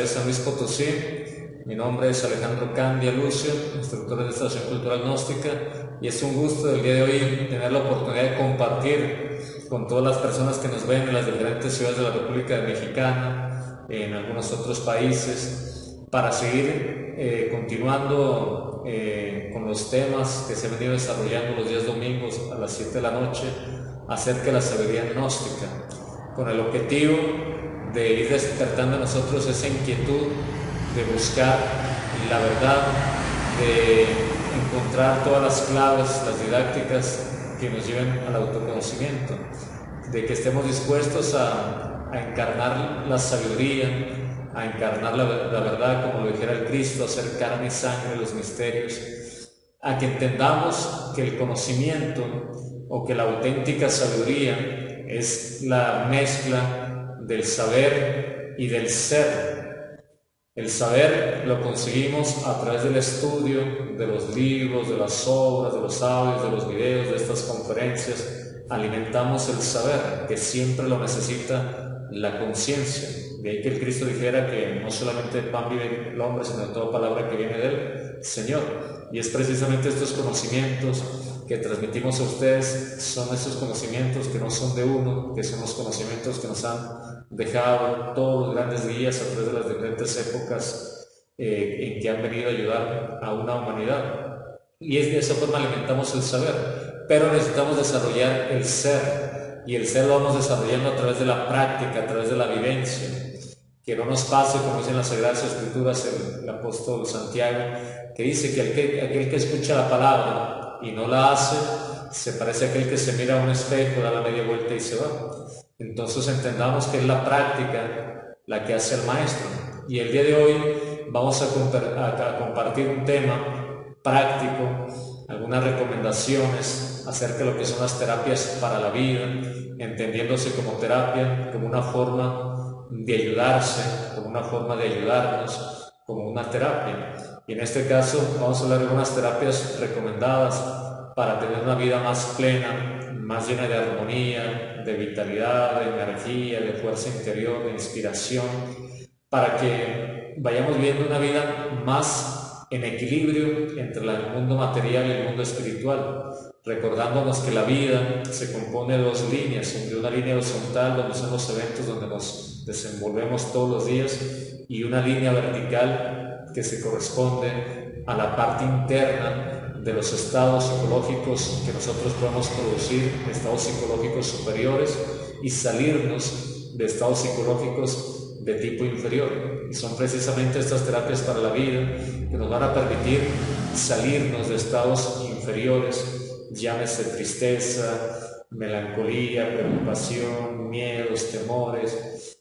San Luis Potosí. Mi nombre es Alejandro Candia Lucio, instructor de Estación Cultural Gnóstica, y es un gusto el día de hoy tener la oportunidad de compartir con todas las personas que nos ven en las diferentes ciudades de la República Mexicana, en algunos otros países, para seguir continuando con los temas que se han venido desarrollando los días domingos a las 7 de la noche acerca de la sabiduría gnóstica, con el objetivo de ir despertando en nosotros esa inquietud de buscar la verdad, de encontrar todas las claves, las didácticas que nos lleven al autoconocimiento, de que estemos dispuestos a encarnar la sabiduría, a encarnar la verdad, como lo dijera el Cristo, a hacer carne y sangre los misterios, a que entendamos que el conocimiento o que la auténtica sabiduría es la mezcla del saber y del ser. El saber lo conseguimos a través del estudio de los libros, de las obras, de los audios, de los videos, de estas conferencias. Alimentamos el saber, que siempre lo necesita la conciencia. De ahí que el Cristo dijera que no solamente de pan vive el hombre, sino de toda palabra que viene del Señor. Y es precisamente estos conocimientos que transmitimos a ustedes, son esos conocimientos que no son de uno, que son los conocimientos que nos han dejado todos los grandes guías a través de las diferentes épocas en que han venido a ayudar a una humanidad. Y es de esa forma alimentamos el saber, pero necesitamos desarrollar el ser, y el ser lo vamos desarrollando a través de la práctica, a través de la vivencia. Que no nos pase, como dicen las Sagradas Escrituras, el apóstol Santiago, que dice que aquel que escucha la palabra y no la hace, se parece a aquel que se mira a un espejo, da la media vuelta y se va. Entonces entendamos que es la práctica la que hace el maestro. Y el día de hoy vamos a compartir un tema práctico, algunas recomendaciones acerca de lo que son las terapias para la vida, entendiéndose como terapia, como una forma de ayudarse, como una forma de ayudarnos, como una terapia. Y en este caso vamos a hablar de unas terapias recomendadas para tener una vida más plena, más llena de armonía, de vitalidad, de energía, de fuerza interior, de inspiración, para que vayamos viviendo una vida más en equilibrio entre el mundo material y el mundo espiritual, recordándonos que la vida se compone de dos líneas, de una línea horizontal donde son los eventos donde nos desenvolvemos todos los días, y una línea vertical que se corresponde a la parte interna de los estados psicológicos que nosotros podemos producir, estados psicológicos superiores, y salirnos de estados psicológicos de tipo inferior. Y son precisamente estas terapias para la vida que nos van a permitir salirnos de estados inferiores, llámese tristeza, melancolía, preocupación, miedos, temores,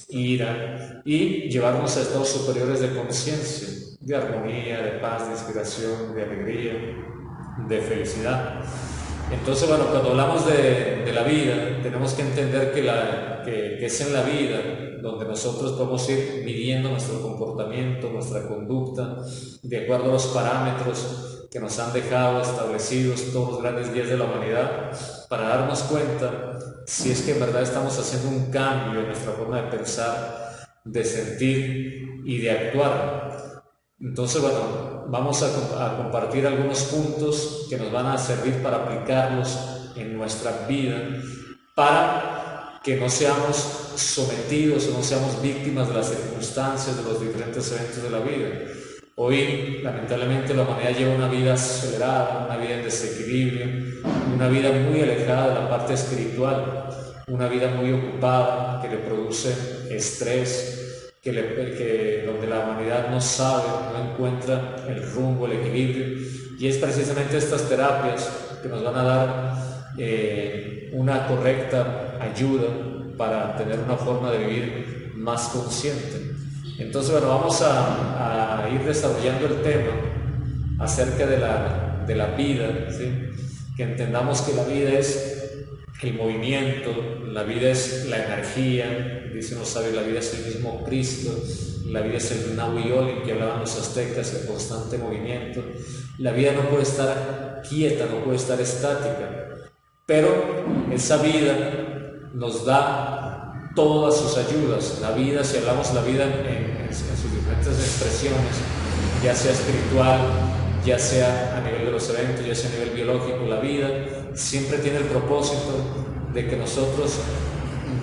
ira, y llevarnos a estados superiores de conciencia, de armonía, de paz, de inspiración, de alegría, de felicidad. Entonces, bueno, cuando hablamos de la vida, tenemos que entender que es en la vida donde nosotros podemos ir midiendo nuestro comportamiento, nuestra conducta, de acuerdo a los parámetros que nos han dejado establecidos todos los grandes guías de la humanidad, para darnos cuenta si es que en verdad estamos haciendo un cambio en nuestra forma de pensar, de sentir y de actuar. Entonces, bueno, vamos a compartir algunos puntos que nos van a servir para aplicarlos en nuestra vida, para que no seamos sometidos o no seamos víctimas de las circunstancias, de los diferentes eventos de la vida. Hoy, lamentablemente, la humanidad lleva una vida acelerada, una vida en desequilibrio, una vida muy alejada de la parte espiritual, una vida muy ocupada que le produce estrés, donde la humanidad no sabe, no encuentra el rumbo, el equilibrio. Y es precisamente estas terapias que nos van a dar una correcta ayuda para tener una forma de vivir más consciente. Entonces, bueno, vamos a ir desarrollando el tema acerca de la vida, ¿sí? Que entendamos que la vida es el movimiento, la vida es la energía, dicen los sabios, la vida es el mismo Cristo, la vida es el Nahuioli que hablaban los aztecas, el constante movimiento. La vida no puede estar quieta, no puede estar estática, pero esa vida nos da todas sus ayudas. La vida, si hablamos de la vida en sus diferentes expresiones, ya sea espiritual, ya sea a nivel de los eventos, ya sea a nivel biológico, la vida siempre tiene el propósito de que nosotros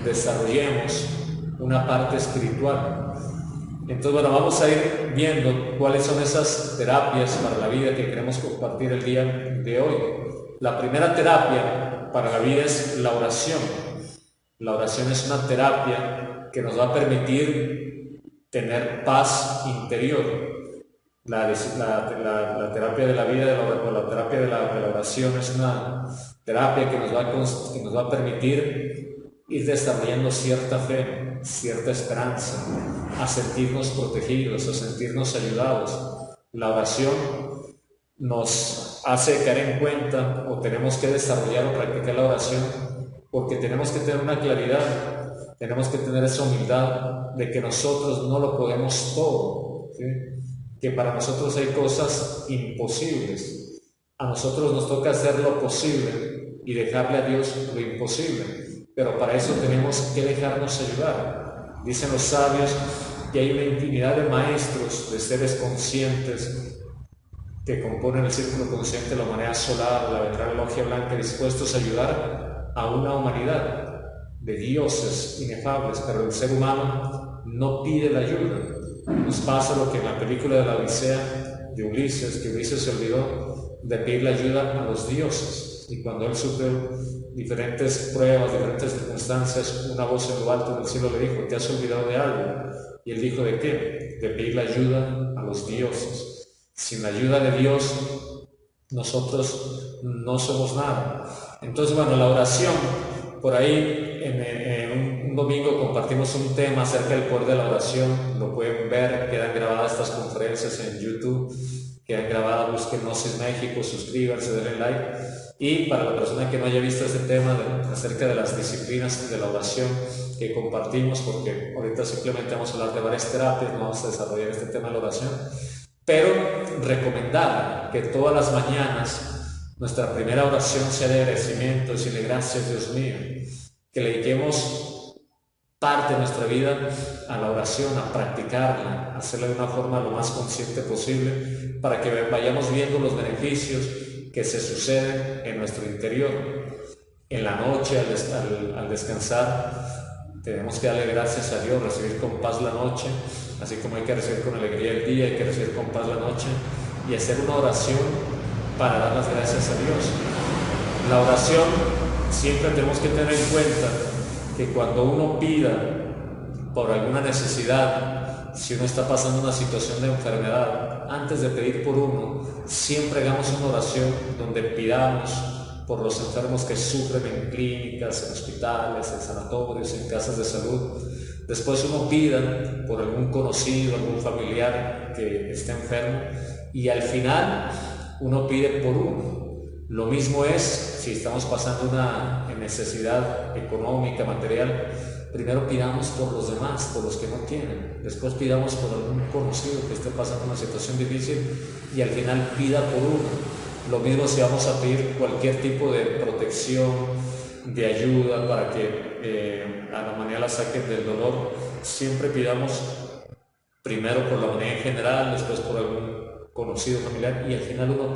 desarrollemos una parte espiritual. Entonces, bueno, vamos a ir viendo cuáles son esas terapias para la vida que queremos compartir el día de hoy. La primera terapia para la vida es la oración. La oración es una terapia que nos va a permitir tener paz interior. La terapia de la vida, la terapia de la oración es una terapia que nos va a permitir ir desarrollando cierta fe, cierta esperanza, a sentirnos protegidos, a sentirnos ayudados. La oración nos hace caer en cuenta, o tenemos que desarrollar o practicar la oración, porque tenemos que tener una claridad, tenemos que tener esa humildad de que nosotros no lo podemos todo, ¿sí? Que para nosotros hay cosas imposibles. A nosotros nos toca hacer lo posible y dejarle a Dios lo imposible, pero para eso tenemos que dejarnos ayudar. Dicen los sabios que hay una infinidad de maestros, de seres conscientes que componen el círculo consciente de la humanidad solar, la venerable logia blanca, dispuestos a ayudar a una humanidad de dioses inefables, pero el ser humano no pide la ayuda. Nos pasa lo que en la película de la Odisea de Ulises, que Ulises se olvidó de pedir la ayuda a los dioses, y cuando él sufrió diferentes pruebas, diferentes circunstancias, una voz en lo alto del cielo le dijo: ¿te has olvidado de algo? Y él dijo: ¿de qué? De pedir la ayuda a los dioses. Sin la ayuda de Dios, nosotros no somos nada. Entonces, bueno, la oración, por ahí en un domingo compartimos un tema acerca del poder de la oración. Lo pueden ver, quedan grabadas estas conferencias en YouTube, quedan grabadas, busquen Gnosis México, suscríbanse, denle like. Y para la persona que no haya visto este tema acerca de las disciplinas de la oración que compartimos, porque ahorita simplemente vamos a hablar de varias terapias, no vamos a desarrollar este tema de la oración, pero recomendar que todas las mañanas nuestra primera oración sea de agradecimiento, decirle: gracias, Dios mío, que le dediquemos parte de nuestra vida a la oración, a practicarla, a hacerla de una forma lo más consciente posible, para que vayamos viendo los beneficios que se suceden en nuestro interior. En la noche, al descansar, tenemos que darle gracias a Dios, recibir con paz la noche, así como hay que recibir con alegría el día, hay que recibir con paz la noche, y hacer una oración para dar las gracias a Dios. La oración, siempre tenemos que tener en cuenta que cuando uno pida por alguna necesidad, si uno está pasando una situación de enfermedad, antes de pedir por uno, siempre hagamos una oración donde pidamos por los enfermos que sufren en clínicas, en hospitales, en sanatorios, en casas de salud. Después uno pida por algún conocido, algún familiar que esté enfermo, y al final uno pide por uno. Lo mismo es si estamos pasando una necesidad económica, material. Primero pidamos por los demás, por los que no tienen. Después pidamos por algún conocido que esté pasando una situación difícil, y al final pida por uno. Lo mismo si vamos a pedir cualquier tipo de protección, de ayuda para que a la humanidad la saquen del dolor. Siempre pidamos primero por la humanidad en general, después por algún conocido, familiar, y al final uno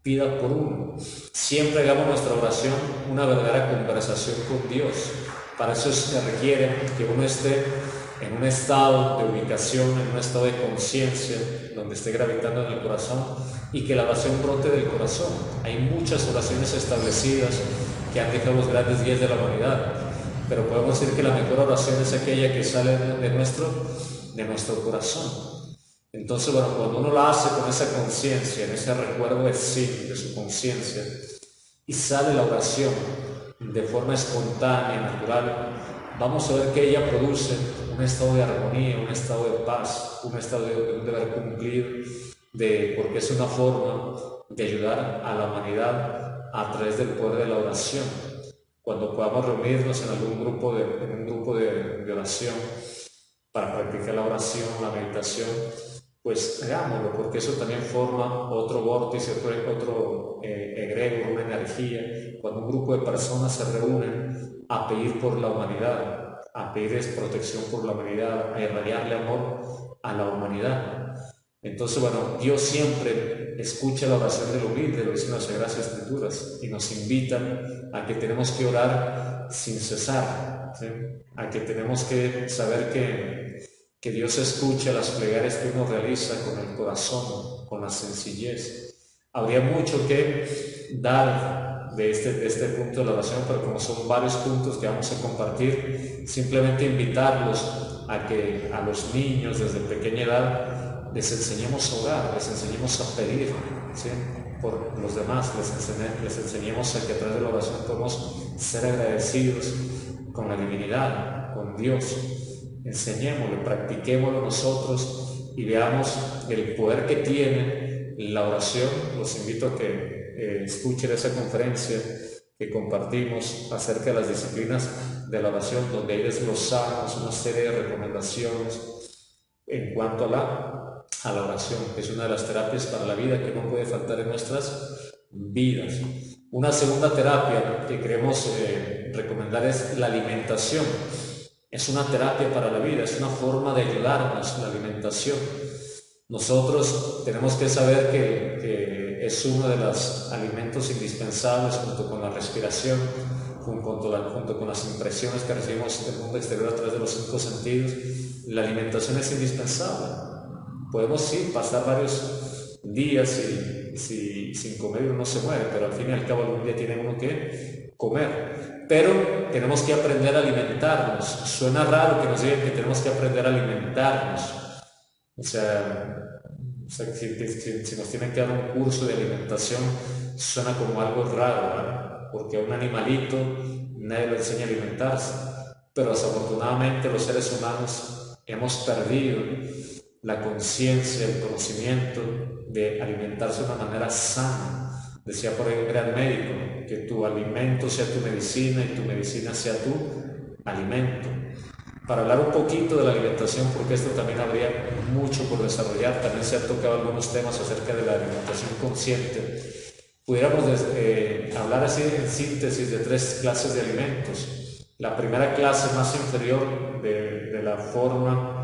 pida por uno. Siempre hagamos nuestra oración una verdadera conversación con Dios. Para eso se requiere que uno esté en un estado de ubicación, en un estado de conciencia, donde esté gravitando en el corazón, y que la oración brote del corazón. Hay muchas oraciones establecidas que han dejado los grandes guías de la humanidad, pero podemos decir que la mejor oración es aquella que sale de nuestro corazón. Entonces, bueno, cuando uno la hace con esa conciencia, en ese recuerdo de sí, de su conciencia, y sale la oración de forma espontánea, natural, vamos a ver que ella produce un estado de armonía, un estado de paz, un estado de un deber cumplir, porque es una forma de ayudar a la humanidad a través del poder de la oración. Cuando podamos reunirnos en un grupo de oración para practicar la oración, la meditación, pues hagámoslo, porque eso también forma otro vórtice, otro egregor, una energía. Cuando un grupo de personas se reúnen a pedir por la humanidad, a pedirles protección por la humanidad, a irradiarle amor a la humanidad. Entonces, bueno, Dios siempre escucha la oración del humilde, lo dicen las Sagradas Escrituras, y nos invitan a que tenemos que orar sin cesar, ¿sí? A que tenemos que saber que Dios escucha las plegarias que uno realiza con el corazón, con la sencillez. Habría mucho que dar de este punto de la oración, pero como son varios puntos que vamos a compartir, simplemente invitarlos a que a los niños desde pequeña edad les enseñemos a orar, les enseñemos a pedir, ¿sí? Por los demás, les enseñemos a que a través de la oración podemos ser agradecidos con la divinidad, con Dios. Enseñémoslo, practiquémoslo nosotros y veamos el poder que tiene la oración. Los invito a que escuchen esa conferencia que compartimos acerca de las disciplinas de la oración, donde ahí desglosamos una serie de recomendaciones en cuanto a la oración, que es una de las terapias para la vida que no puede faltar en nuestras vidas. Una segunda terapia que queremos recomendar es la alimentación. Es una terapia para la vida, es una forma de ayudarnos la alimentación. Nosotros tenemos que saber que es uno de los alimentos indispensables junto con la respiración, junto con las impresiones que recibimos del mundo exterior a través de los 5 sentidos. La alimentación es indispensable. Podemos sí pasar varios días y sin comer uno se muere, pero al fin y al cabo algún día tiene uno que comer. Pero tenemos que aprender a alimentarnos. Suena raro que nos digan que tenemos que aprender a alimentarnos. O sea si nos tienen que dar un curso de alimentación, suena como algo raro, ¿verdad? Porque a un animalito nadie le enseña a alimentarse. Pero desafortunadamente los seres humanos hemos perdido la conciencia, el conocimiento de alimentarse de una manera sana. Decía por ahí un gran médico, que tu alimento sea tu medicina y tu medicina sea tu alimento. Para hablar un poquito de la alimentación, porque esto también habría mucho por desarrollar, también se han tocado algunos temas acerca de la alimentación consciente. Pudiéramos hablar así en síntesis de 3 clases de alimentos. La primera clase, más inferior de la forma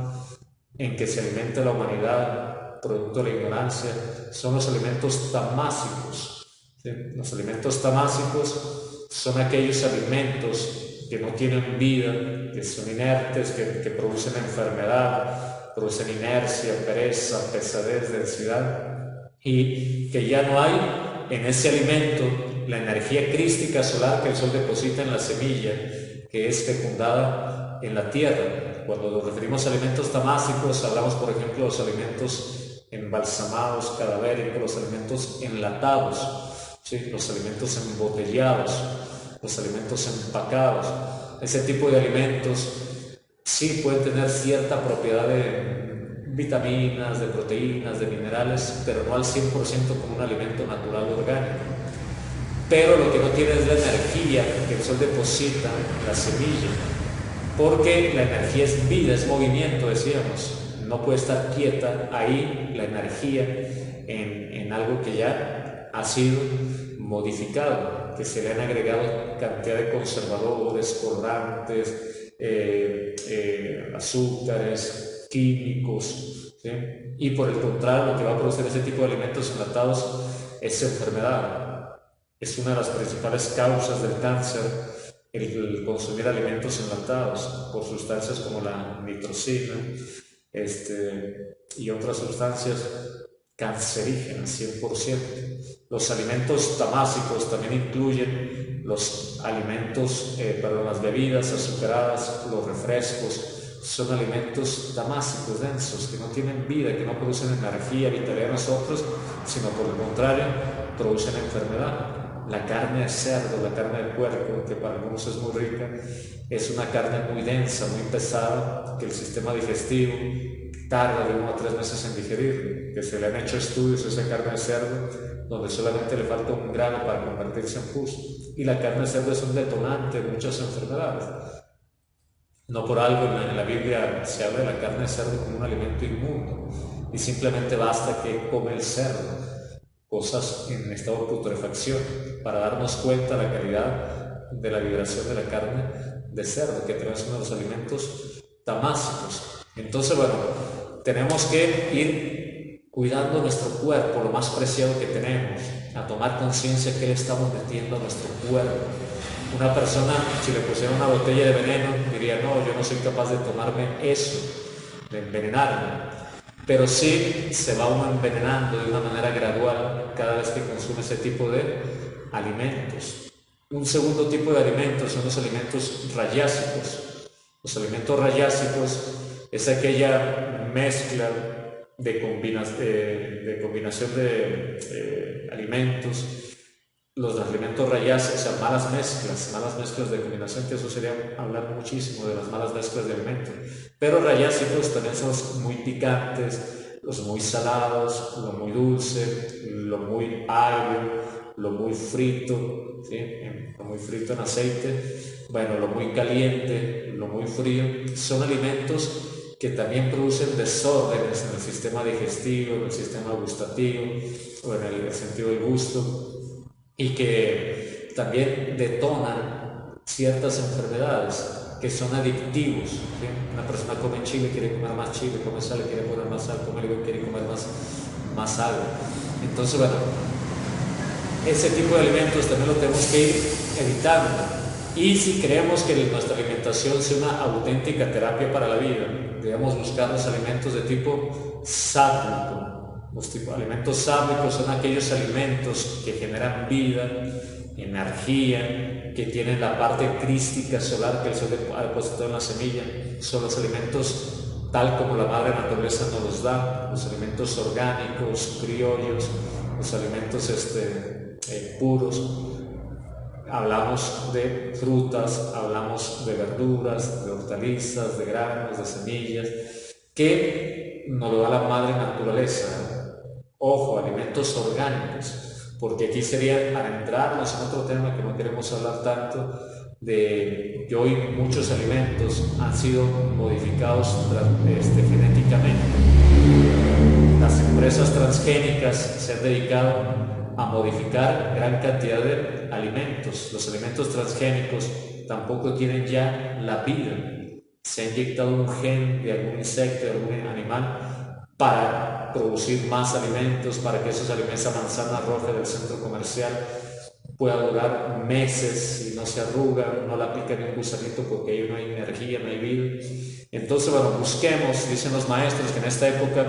en que se alimenta la humanidad, producto de la ignorancia, son los alimentos tamásicos. ¿Sí? Los alimentos tamásicos son aquellos alimentos que no tienen vida, que son inertes, que producen enfermedad, producen inercia, pereza, pesadez, densidad, y que ya no hay en ese alimento la energía crística solar que el sol deposita en la semilla, que es fecundada en la tierra. Cuando nos referimos a alimentos tamásicos, hablamos por ejemplo de los alimentos embalsamados, cadavéricos, los alimentos enlatados, ¿sí? Los alimentos embotellados, los alimentos empacados. Ese tipo de alimentos sí pueden tener cierta propiedad de vitaminas, de proteínas, de minerales, pero no al 100% como un alimento natural orgánico. Pero lo que no tiene es la energía que el sol deposita en la semilla, porque la energía es vida, es movimiento, decíamos. No puede estar quieta ahí la energía en algo que ya ha sido modificado, que se le han agregado cantidad de conservadores, colorantes, azúcares, químicos, ¿sí? Y por el contrario, lo que va a producir ese tipo de alimentos enlatados es enfermedad. Es una de las principales causas del cáncer el consumir alimentos enlatados por sustancias como la nitrosina y otras sustancias cancerígenas 100%. Los alimentos tamásicos también incluyen los alimentos, las bebidas azucaradas, los refrescos. Son alimentos tamásicos densos que no tienen vida, que no producen energía, vitalidad en nosotros, sino por el contrario, producen enfermedad. La carne de cerdo, la carne de puerco, que para algunos es muy rica, es una carne muy densa, muy pesada, que el sistema digestivo tarda de 1 a 3 meses en digerir, que se le han hecho estudios a esa carne de cerdo donde solamente le falta 1 grano para convertirse en pus, y la carne de cerdo es un detonante de muchas enfermedades. No por algo en la Biblia se habla de la carne de cerdo como un alimento inmundo, y simplemente basta que come el cerdo cosas en estado de putrefacción para darnos cuenta de la calidad de la vibración de la carne de cerdo, que también es uno de los alimentos tamásicos. Entonces, bueno, tenemos que ir cuidando nuestro cuerpo, lo más preciado que tenemos, a tomar conciencia que le estamos metiendo a nuestro cuerpo. Una persona, si le pusiera una botella de veneno, diría, no, yo no soy capaz de tomarme eso, de envenenarme. Pero sí se va uno envenenando de una manera gradual cada vez que consume ese tipo de alimentos. Un segundo tipo de alimentos son los alimentos rayásicos. Los alimentos rayásicos es aquella mezcla de combinación de alimentos. Los alimentos rayásicos, o sea, malas mezclas de combinación, que eso sería hablar muchísimo de las malas mezclas de alimentos. Pero rayásicos también son los muy picantes, los muy salados, lo muy dulce, lo muy agrio, lo muy frito, ¿sí? Lo muy frito en aceite, bueno, lo muy caliente, lo muy frío. Son alimentos que también producen desórdenes en el sistema digestivo, en el sistema gustativo, o en el sentido del gusto, y que también detonan ciertas enfermedades que son adictivos, ¿sí? Una persona come chile, quiere comer más chile, come sal, quiere poner más sal, come algo, quiere comer más sal. Entonces, bueno, ese tipo de alimentos también lo tenemos que ir evitando. Y si queremos que nuestra alimentación sea una auténtica terapia para la vida, debemos buscar los alimentos de tipo sátrico. Los alimentos sátricos son aquellos alimentos que generan vida, energía, que tienen la parte crística solar que el sol ha depositado en la semilla. Son los alimentos tal como la madre naturaleza nos los da, los alimentos orgánicos, criollos, los alimentos puros. Hablamos de frutas, hablamos de verduras, de hortalizas, de granos, de semillas, que nos lo da la madre naturaleza. Ojo, alimentos orgánicos, porque aquí sería adentrarnos en otro tema que no queremos hablar tanto, de que hoy muchos alimentos han sido modificados genéticamente. Las empresas transgénicas se han dedicado a modificar gran cantidad de alimentos. Los alimentos transgénicos tampoco tienen ya la vida. Se ha inyectado un gen de algún insecto, de algún animal, para producir más alimentos, para que esos alimentos, esa manzana roja del centro comercial, pueda durar meses y no se arruga, no la pica ni un gusanito porque ahí no hay energía, no hay vida. Entonces, bueno, busquemos, dicen los maestros, que en esta época,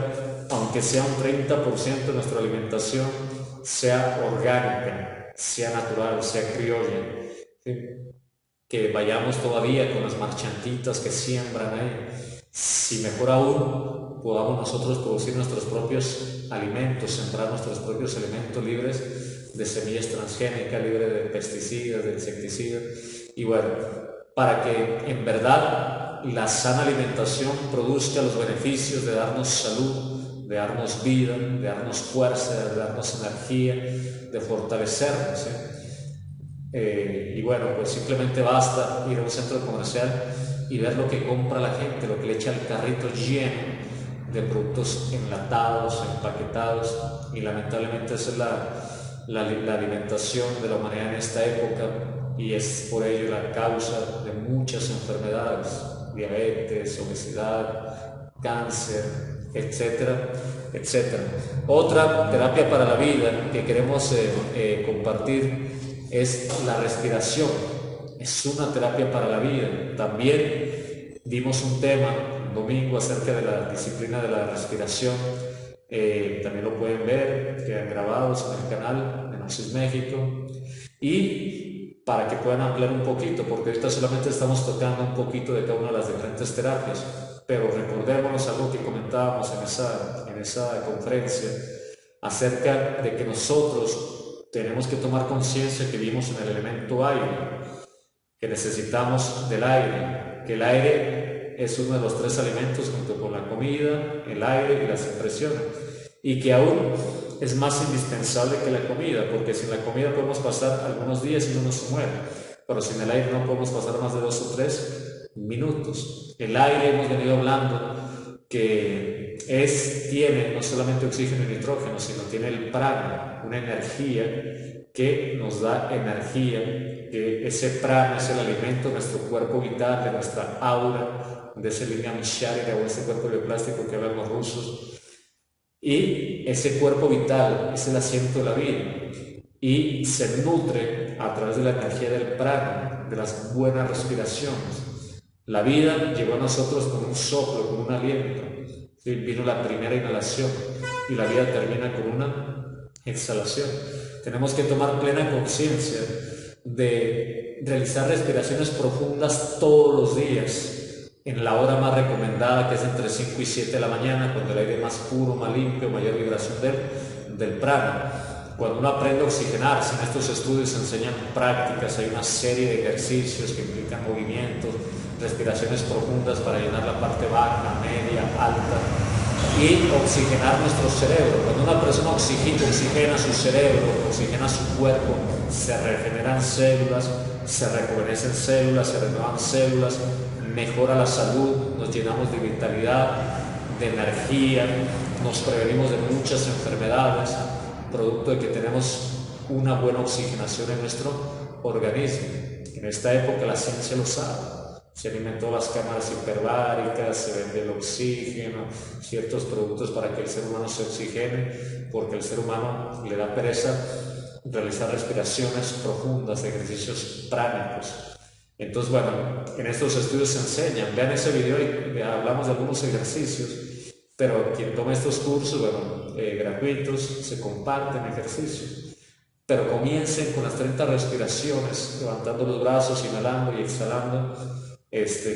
aunque sea un 30% de nuestra alimentación, sea orgánica, sea natural, sea criolla, ¿sí? Que vayamos todavía con las marchantitas que siembran ahí. Si mejor aún, podamos nosotros producir nuestros propios alimentos, sembrar nuestros propios alimentos libres de semillas transgénicas, libres de pesticidas, de insecticidas, y bueno, para que en verdad la sana alimentación produzca los beneficios de darnos salud, de darnos vida, de darnos fuerza, de darnos energía, de fortalecernos, ¿sí? Y bueno, pues simplemente basta ir a un centro comercial y ver lo que compra la gente, lo que le echa al carrito lleno de productos enlatados, empaquetados, y lamentablemente esa es la alimentación de la humanidad en esta época, y es por ello la causa de muchas enfermedades, diabetes, obesidad, cáncer, etcétera, etcétera. Otra terapia para la vida que queremos compartir es la respiración. Es una terapia para la vida. También dimos un tema un domingo acerca de la disciplina de la respiración. También lo pueden ver, quedan grabados en el canal de Gnosis México. Y para que puedan ampliar un poquito, porque ahorita solamente estamos tocando un poquito de cada una de las diferentes terapias, pero recordémonos algo que comentábamos en esa conferencia acerca de que nosotros tenemos que tomar conciencia que vivimos en el elemento aire, que necesitamos del aire, que el aire es uno de los tres alimentos junto con la comida, el aire y las impresiones, y que aún es más indispensable que la comida, porque sin la comida podemos pasar algunos días y uno se muere, pero sin el aire no podemos pasar más de 2 o 3 minutos. El aire, hemos venido hablando, que tiene no solamente oxígeno y nitrógeno, sino tiene el prana, una energía que nos da energía, que ese prana es el alimento de nuestro cuerpo vital, de nuestra aura, de ese línea misharira o ese cuerpo bioplástico que hablan los rusos. Y ese cuerpo vital es el asiento de la vida y se nutre a través de la energía del prana, de las buenas respiraciones. La vida llegó a nosotros con un soplo, con un aliento. ¿Sí? Vino la primera inhalación y la vida termina con una exhalación. Tenemos que tomar plena conciencia de realizar respiraciones profundas todos los días, en la hora más recomendada, que es entre 5 y 7 de la mañana, cuando el aire es más puro, más limpio, mayor vibración del prana. Cuando uno aprende a oxigenarse, en estos estudios se enseñan prácticas, hay una serie de ejercicios que implican movimientos, respiraciones profundas para llenar la parte baja, media, alta, y oxigenar nuestro cerebro. Cuando una persona oxigena su cerebro, oxigena su cuerpo, se regeneran células, se rejuvenecen células, se renuevan células, mejora la salud, nos llenamos de vitalidad, de energía, nos prevenimos de muchas enfermedades, producto de que tenemos una buena oxigenación en nuestro organismo. En esta época la ciencia lo sabe. Se alimentó las cámaras hiperbáricas, se vende el oxígeno, ciertos productos para que el ser humano se oxigene, porque el ser humano le da pereza realizar respiraciones profundas, ejercicios pránicos. Entonces, bueno, en estos estudios se enseñan, vean ese video y hablamos de algunos ejercicios, pero quien toma estos cursos, bueno, gratuitos, se comparten ejercicios, pero comiencen con las 30 respiraciones, levantando los brazos, inhalando y exhalando,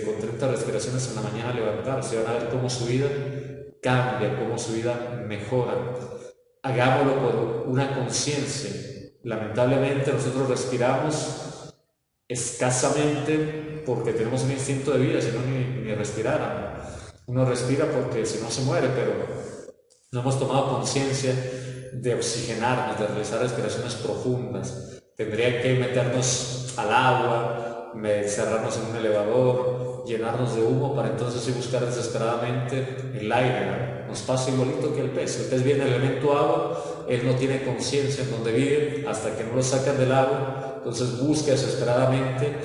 con 30 respiraciones en la mañana levantarse, van a ver cómo su vida cambia, cómo su vida mejora. Hagámoslo por una conciencia. Lamentablemente nosotros respiramos escasamente porque tenemos un instinto de vida, si no ni respiraran. Uno respira porque si no se muere, pero no hemos tomado conciencia de oxigenarnos, de realizar respiraciones profundas. Tendría que meternos al agua, cerrarnos en un elevador, llenarnos de humo para entonces sí buscar desesperadamente el aire, ¿no? Nos pasa igualito que el pez. El pez viene el elemento agua, él no tiene conciencia en donde vive hasta que no lo sacan del agua, entonces busca desesperadamente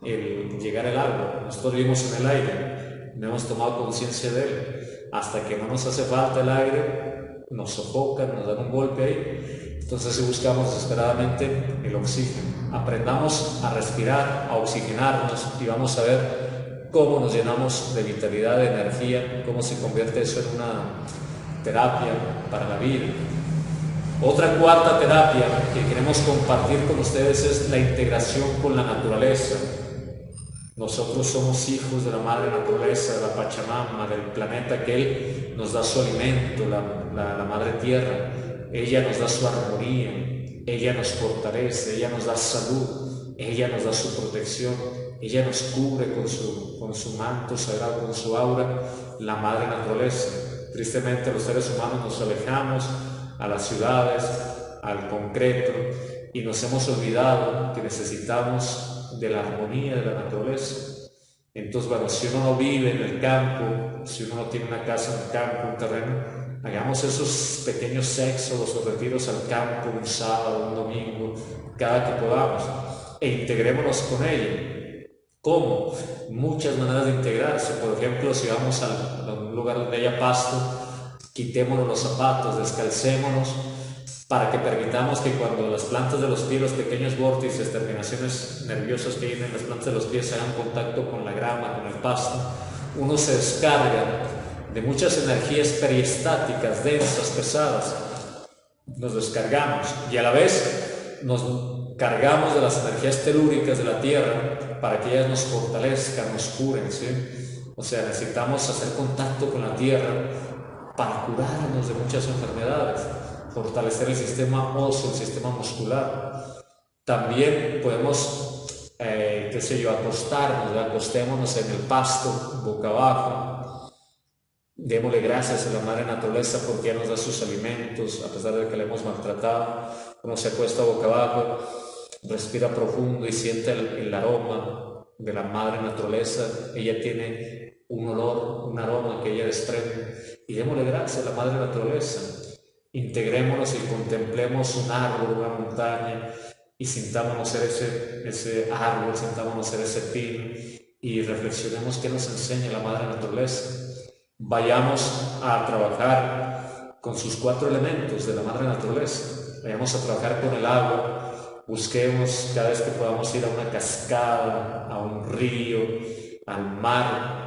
el llegar al agua. Nosotros vivimos en el aire, no hemos tomado conciencia de él. Hasta que no nos hace falta el aire, nos sofocan, nos dan un golpe ahí. Entonces si buscamos desesperadamente el oxígeno. Aprendamos a respirar, a oxigenarnos y vamos a ver cómo nos llenamos de vitalidad, de energía, cómo se convierte eso en una terapia para la vida. Otra cuarta terapia que queremos compartir con ustedes es la integración con la naturaleza. Nosotros somos hijos de la madre naturaleza, de la Pachamama, del planeta que él nos da su alimento, la madre tierra. Ella nos da su armonía, ella nos fortalece, ella nos da salud, ella nos da su protección, ella nos cubre con su manto sagrado, con su aura, la madre naturaleza. Tristemente los seres humanos nos alejamos a las ciudades, al concreto, y nos hemos olvidado que necesitamos de la armonía de la naturaleza. Entonces, bueno, si uno no vive en el campo, si uno no tiene una casa en el campo, un terreno, hagamos esos pequeños éxodos o retiros al campo, un sábado, un domingo, cada que podamos, e integrémonos con ella. ¿Cómo? Muchas maneras de integrarse. Por ejemplo, si vamos a un lugar donde haya pasto, quitémonos los zapatos, descalcémonos, para que permitamos que cuando las plantas de los pies, los pequeños vórtices, terminaciones nerviosas que hay en las plantas de los pies hagan contacto con la grama, con el pasto, uno se descarga de muchas energías periestáticas, densas, pesadas. Nos descargamos y a la vez nos cargamos de las energías telúricas de la tierra para que ellas nos fortalezcan, nos curen, ¿sí? O sea, necesitamos hacer contacto con la tierra para curarnos de muchas enfermedades, fortalecer el sistema óseo, el sistema muscular. También podemos, acostémonos en el pasto, boca abajo. Démosle gracias a la madre naturaleza porque ella nos da sus alimentos, a pesar de que la hemos maltratado. Uno se acuesta boca abajo, respira profundo y siente el aroma de la madre naturaleza. Ella tiene un olor, un aroma que ella desprende. Y démosle gracias a la madre naturaleza. Integrémonos y contemplemos un árbol, una montaña, y sintámonos ser ese árbol, sintámonos ser ese pino, y reflexionemos qué nos enseña la madre naturaleza. Vayamos a trabajar con sus 4 elementos de la madre naturaleza. Vayamos a trabajar con el agua. Busquemos cada vez que podamos ir a una cascada, a un río, al mar,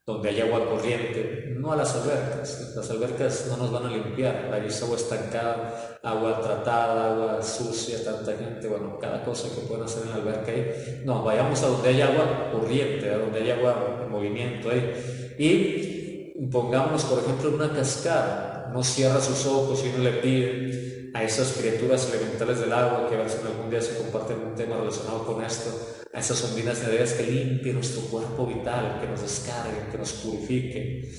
donde hay agua corriente, no a las albercas. Las albercas no nos van a limpiar, ahí es agua estancada, agua tratada, agua sucia, tanta gente, bueno, cada cosa que pueden hacer en la alberca ahí. No, vayamos a donde hay agua corriente, a donde hay agua en movimiento ahí. Y pongámonos, por ejemplo, en una cascada. No cierra sus ojos y uno le pide a esas criaturas elementales del agua, que a ver si algún día se comparten un tema relacionado con esto, a esas ondinas nereas que limpien nuestro cuerpo vital, que nos descarguen, que nos purifiquen.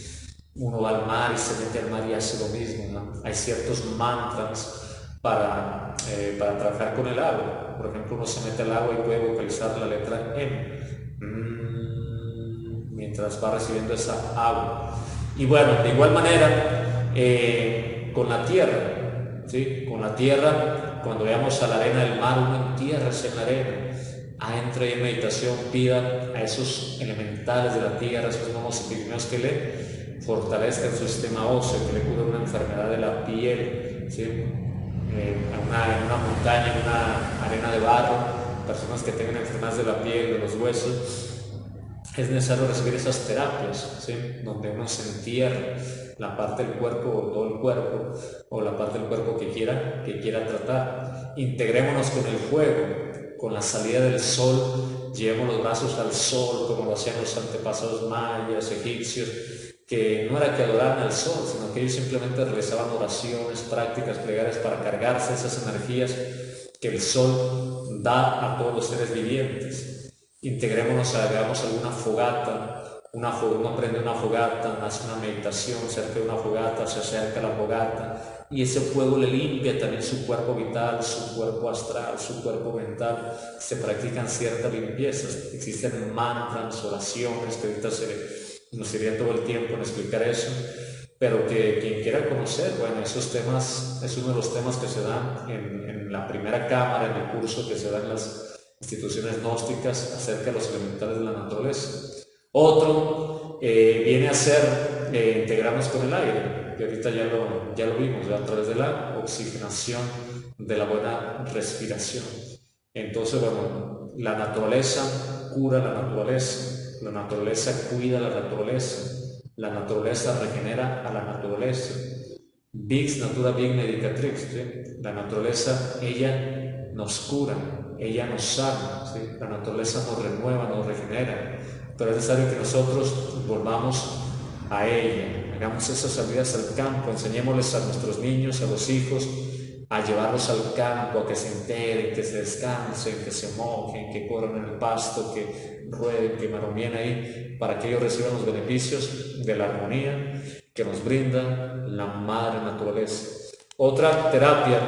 Uno va al mar y se mete al mar y hace lo mismo, ¿no? Hay ciertos mantras para trabajar con el agua. Por ejemplo, uno se mete al agua y puede vocalizar la letra M mientras va recibiendo esa agua. Y bueno, de igual manera, con la tierra, ¿sí? Con la tierra, cuando veamos a la arena del mar, uno entiérrese en la arena. Entre en meditación, pida a esos elementales de la tierra, esos gnomos y pigmeos, que le fortalezcan su sistema óseo, que le curen una enfermedad de la piel, ¿sí? En una montaña, en una arena de barro, personas que tengan enfermedades de la piel, de los huesos, es necesario recibir esas terapias, ¿sí? Donde uno se entierra la parte del cuerpo o todo el cuerpo, o la parte del cuerpo que quiera tratar. Integrémonos con el fuego, con la salida del sol, llevemos los brazos al sol, como lo hacían los antepasados mayas, egipcios, que no era que adoraran al sol, sino que ellos simplemente realizaban oraciones, prácticas, plegarias para cargarse esas energías que el sol da a todos los seres vivientes. Integrémonos, hagamos alguna fogata, uno prende una fogata, hace una meditación cerca de una fogata, se acerca a la fogata, y ese fuego le limpia también su cuerpo vital, su cuerpo astral, su cuerpo mental. Se practican ciertas limpiezas, existen mantras, oraciones, que ahorita nos iría todo el tiempo en explicar eso, pero que quien quiera conocer, bueno, esos temas, es uno de los temas que se dan en la primera cámara, en el curso que se da en las instituciones gnósticas acerca de los elementales de la naturaleza. Otro viene a ser integrarnos con el aire, que ahorita ya lo vimos, a través de la oxigenación, de la buena respiración. Entonces, bueno, la naturaleza cura la naturaleza cuida la naturaleza regenera a la naturaleza. Vix natura bien medicatrix, ¿sí? La naturaleza, ella nos cura, ella nos sana, ¿sí? La naturaleza nos renueva, nos regenera, pero es necesario que nosotros volvamos a ella, hagamos esas salidas al campo, enseñémosles a nuestros niños, a los hijos, a llevarlos al campo, a que se enteren, que se descansen, que se mojen, que corran en el pasto, que rueden, que maromien ahí, para que ellos reciban los beneficios de la armonía que nos brinda la madre naturaleza. Otra terapia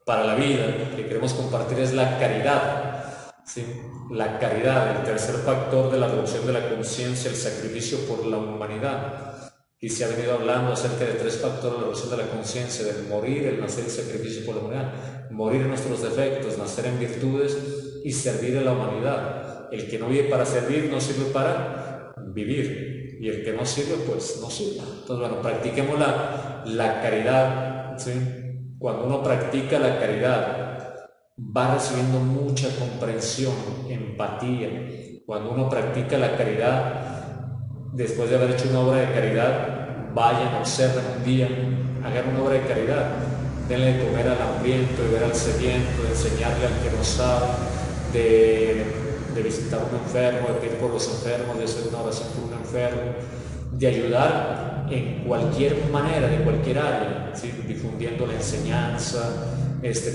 para la vida que queremos compartir es la caridad, ¿sí? La caridad, el tercer factor de la revolución de la conciencia, el sacrificio por la humanidad. Y se ha venido hablando acerca de 3 factores de la revolución de la conciencia: del morir, el nacer y el sacrificio por la humanidad. Morir en nuestros defectos, nacer en virtudes y servir a la humanidad. El que no vive para servir no sirve para vivir, y el que no sirve, pues no sirve. Entonces, bueno, practiquemos la caridad, ¿sí? Cuando uno practica la caridad, va recibiendo mucha comprensión, empatía. Cuando uno practica la caridad, después de haber hecho una obra de caridad, vayan, observen un día, hagan una obra de caridad, denle de comer al hambriento, de ver al sediento, de enseñarle al que no sabe, de visitar a un enfermo, de pedir por los enfermos, de hacer una oración por un enfermo, de ayudar en cualquier manera, de cualquier área, ¿sí? Difundiendo la enseñanza,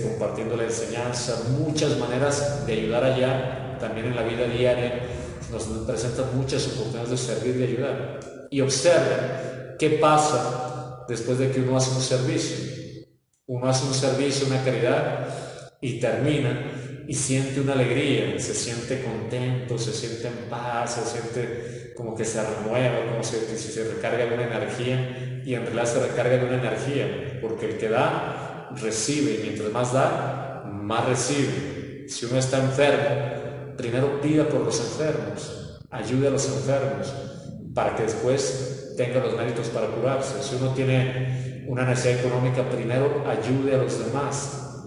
compartiendo la enseñanza, muchas maneras de ayudar allá, también en la vida diaria. Nos presentan muchas oportunidades de servir y de ayudar. Y observen qué pasa después de que uno hace un servicio. Uno hace un servicio, una caridad, y termina y siente una alegría, se siente contento, se siente en paz, se siente como que se renueva, como si se recarga de una energía, y en realidad se recarga de una energía, porque el que da, recibe, y mientras más da, más recibe. Si uno está enfermo, primero pida por los enfermos, ayude a los enfermos, para que después tenga los méritos para curarse. Si uno tiene una necesidad económica, primero ayude a los demás,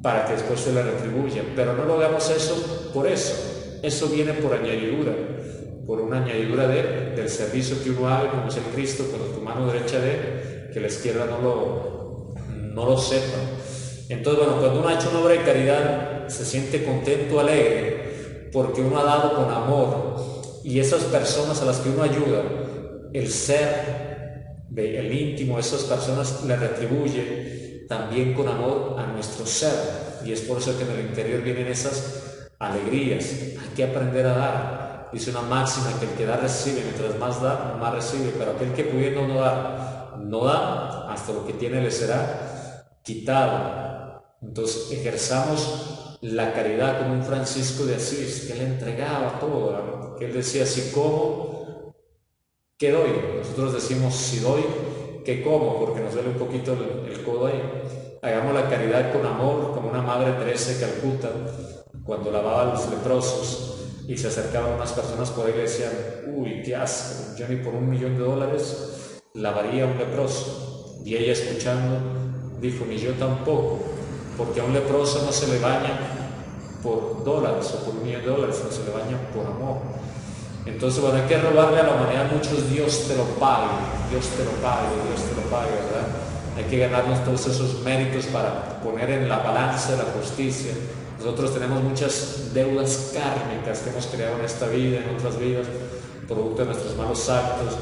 para que después se le retribuya. Pero no lo hagamos eso por eso viene por añadidura, por una añadidura del servicio que uno haga, como es el Cristo, con tu mano derecha de que la izquierda no lo sepa. Entonces, bueno, cuando uno ha hecho una obra de caridad, se siente contento, alegre, porque uno ha dado con amor, y esas personas a las que uno ayuda, el ser, el íntimo, esas personas le retribuye también con amor a nuestro ser, y es por eso que en el interior vienen esas alegrías. Hay que aprender a dar. Dice una máxima que el que da recibe, mientras más da, más recibe, pero aquel que pudiendo no da, hasta lo que tiene le será quitado. Entonces ejerzamos la caridad como un Francisco de Asís, que él entregaba todo, ¿verdad? Que él decía, si como, ¿qué doy? Nosotros decimos, si doy, ¿qué como? Porque nos duele un poquito el codo ahí. Hagamos la caridad con amor, como una Madre Teresa de Calcuta, cuando lavaba a los leprosos y se acercaban unas personas por ahí y le decían, uy, qué asco, yo ni por $1.000.000 lavaría a un leproso. Y ella, escuchando, dijo, ni yo tampoco, porque a un leproso no se le baña por dólares o por $1.000.000, no se le baña por amor. Entonces, bueno, hay que robarle a la humanidad muchos Dios te lo pague, Dios te lo pague, Dios te lo pague, ¿verdad? Hay que ganarnos todos esos méritos para poner en la balanza de la justicia. Nosotros tenemos muchas deudas kármicas que hemos creado en esta vida, en otras vidas, producto de nuestros malos actos.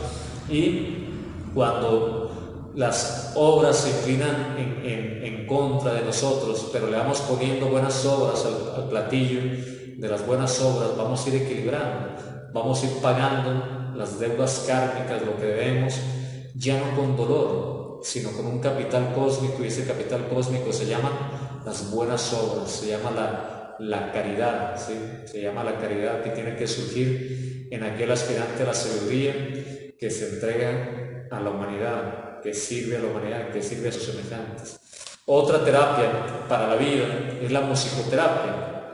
Y cuando las obras se inclinan en contra de nosotros, pero le vamos poniendo buenas obras al platillo de las buenas obras, vamos a ir equilibrando, vamos a ir pagando las deudas kármicas, lo que debemos, ya no con dolor, sino con un capital cósmico, y ese capital cósmico se llama las buenas obras, se llama la caridad, ¿sí? Se llama la caridad, que tiene que surgir en aquel aspirante a la sabiduría que se entrega a la humanidad, que sirve a la humanidad, que sirve a sus semejantes. Otra terapia para la vida es la musicoterapia.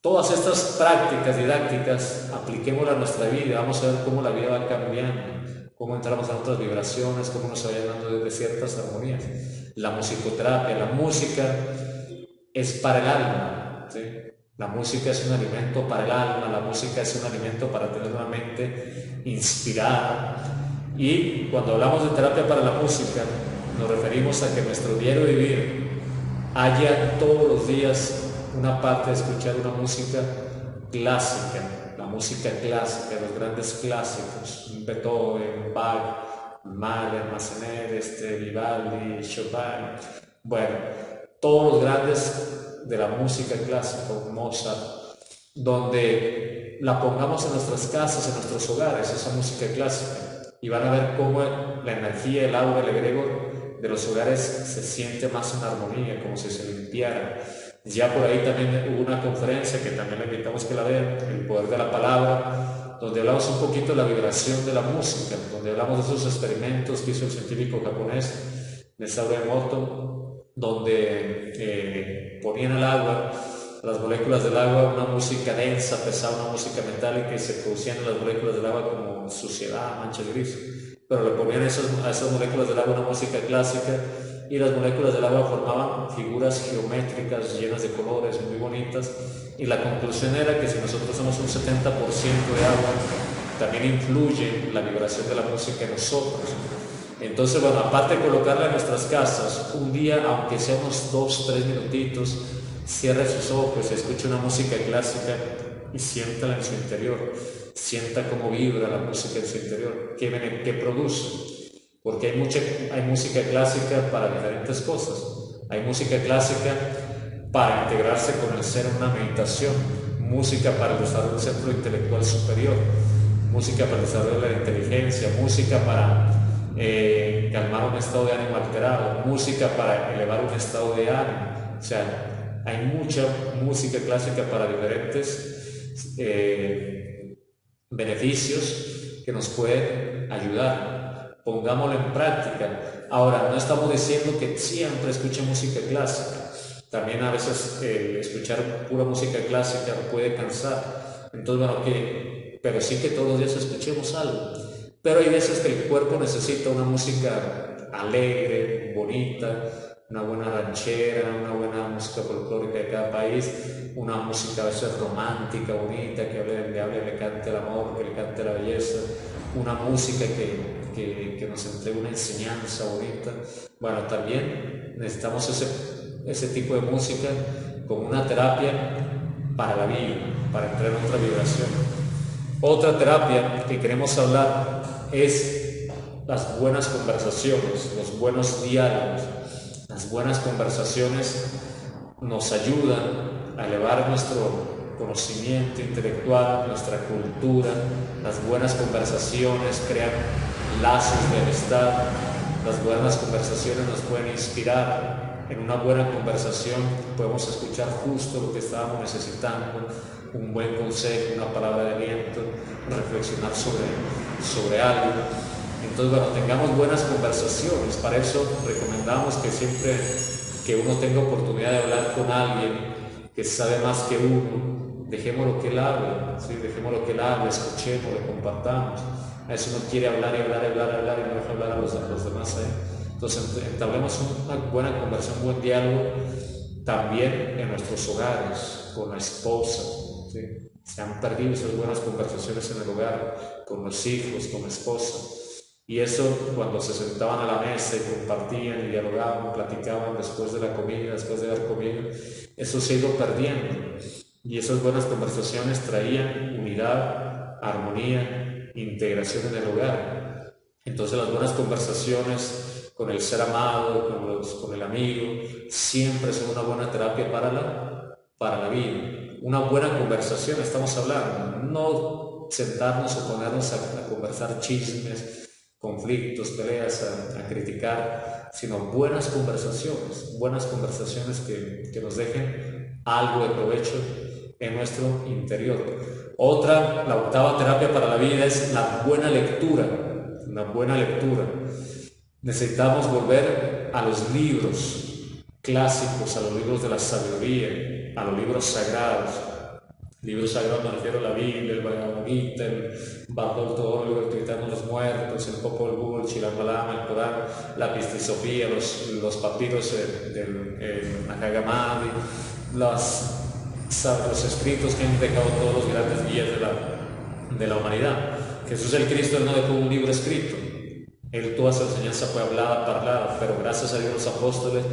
Todas estas prácticas didácticas apliquémoslas a nuestra vida, vamos a ver cómo la vida va cambiando, cómo entramos en otras vibraciones, cómo nos va llenando de ciertas armonías. La musicoterapia, la música es para el alma, ¿sí? La música es un alimento para el alma, la música es un alimento para tener una mente inspirada. Y cuando hablamos de terapia para la música, nos referimos a que nuestro diario vivir haya todos los días una parte de escuchar una música clásica, la música clásica, los grandes clásicos, Beethoven, Bach, Mahler, Massenet, Vivaldi, Chopin, bueno, todos los grandes de la música clásica, Mozart, donde la pongamos en nuestras casas, en nuestros hogares, esa música clásica, y van a ver cómo la energía, el aura, el egregor de los hogares se siente más en armonía, como si se limpiara. Ya por ahí también hubo una conferencia que también le invitamos que la vean, El Poder de la Palabra, donde hablamos un poquito de la vibración de la música, donde hablamos de esos experimentos que hizo el científico japonés Masaru Emoto, donde ponían al agua, las moléculas del agua, una música densa, pesada, una música metálica, y se producían en las moléculas del agua como suciedad, manchas grises, pero le ponían a esas moléculas del agua una música clásica, y las moléculas del agua formaban figuras geométricas llenas de colores muy bonitas, y la conclusión era que si nosotros somos un 70% de agua, también influye la vibración de la música en nosotros. Entonces, bueno, aparte de colocarla en nuestras casas, un día, aunque sea unos 2-3 minutitos, cierre sus ojos y escuche una música clásica y siéntala en su interior, sienta cómo vibra la música en su interior, qué produce. Porque hay música clásica para diferentes cosas. Hay música clásica para integrarse con el ser en una meditación, música para el desarrollo del centro intelectual superior, música para el desarrollo de la inteligencia, música para calmar un estado de ánimo alterado, música para elevar un estado de ánimo. O sea, hay mucha música clásica para diferentes beneficios que nos pueden ayudar. pongámoslo en práctica. Ahora, no estamos diciendo que siempre escuche música clásica. También a veces escuchar pura música clásica puede cansar. Entonces, bueno, pero sí que todos los días escuchemos algo. Pero hay veces que el cuerpo necesita una música alegre, bonita, una buena ranchera, una buena música folclórica de cada país, una música a veces romántica, bonita, que le cante el amor, que le cante la belleza, una música que nos entregue una enseñanza bonita. Bueno, también necesitamos ese tipo de música como una terapia para la vida, para entrar en otra vibración. Otra terapia que queremos hablar es las buenas conversaciones, los buenos diálogos. Las buenas conversaciones nos ayudan a elevar nuestro conocimiento intelectual, nuestra cultura. Las buenas conversaciones crean lazos de amistad. Las buenas conversaciones nos pueden inspirar. En una buena conversación podemos escuchar justo lo que estábamos necesitando, un buen consejo, una palabra de aliento, reflexionar sobre algo. Entonces, bueno, tengamos buenas conversaciones. Para eso recomendamos que siempre que uno tenga oportunidad de hablar con alguien que sabe más que uno, dejémoslo que él hable, ¿sí? Dejémoslo que él hable, escuchemos, le compartamos. A veces uno quiere hablar y no deja hablar a los demás. Entonces, entablemos una buena conversación, un buen diálogo también en nuestros hogares, con la esposa, ¿sí? Se han perdido esas buenas conversaciones en el hogar, con los hijos, con la esposa. Y eso, cuando se sentaban a la mesa y compartían y dialogaban, platicaban después de la comida, después de haber comido, eso se ha ido perdiendo. Y esas buenas conversaciones traían unidad, armonía, integración en el hogar. Entonces las buenas conversaciones con el ser amado, con el amigo, siempre son una buena terapia para la vida. Una buena conversación, estamos hablando, no sentarnos o ponernos a conversar chismes, conflictos, peleas, a criticar, sino buenas conversaciones que nos dejen algo de provecho en nuestro interior. La octava terapia para la vida es la buena lectura. Necesitamos volver a los libros clásicos, a los libros de la sabiduría, a los libros sagrados. Libros sagrados me refiero a la Biblia, el Bhagavad Gita, el Bhagavad Gita, el Tritano de los Muertos, el Popol Vuh, el Chilambalama, el Corán, la Pistisofía, los papiros del Nag Hammadi, los escritos que han dejado todos los grandes guías de la humanidad. Jesús el Cristo no dejó un libro escrito. Él toda su enseñanza fue parlada, pero gracias a Dios los apóstoles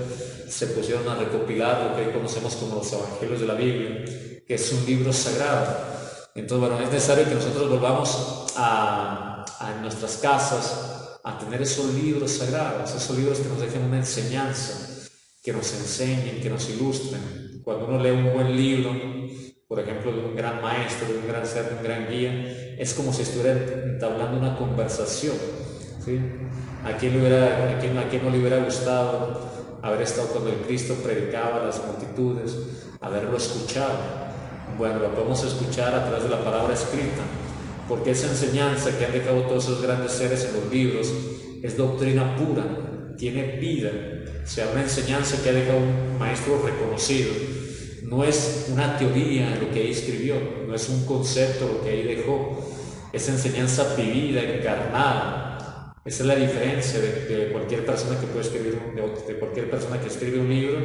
se pusieron a recopilar lo que hoy conocemos como los evangelios de la Biblia, que es un libro sagrado. Entonces, bueno, es necesario que nosotros volvamos a nuestras casas a tener esos libros sagrados, esos libros que nos dejen una enseñanza, que nos enseñen, que nos ilustren. Cuando uno lee un buen libro, por ejemplo, de un gran maestro, de un gran ser, de un gran guía, es como si estuviera entablando una conversación, ¿sí? ¿A quién no le hubiera gustado haber estado cuando el Cristo predicaba a las multitudes, haberlo escuchado? Bueno, lo podemos escuchar a través de la palabra escrita, porque esa enseñanza que han dejado todos esos grandes seres en los libros es doctrina pura, tiene vida. O sea, una enseñanza que ha dejado un maestro reconocido. No es una teoría lo que ahí escribió, no es un concepto lo que ahí dejó, es enseñanza vivida, encarnada. Esa es la diferencia de cualquier persona que puede escribir, de cualquier persona que escribe un libro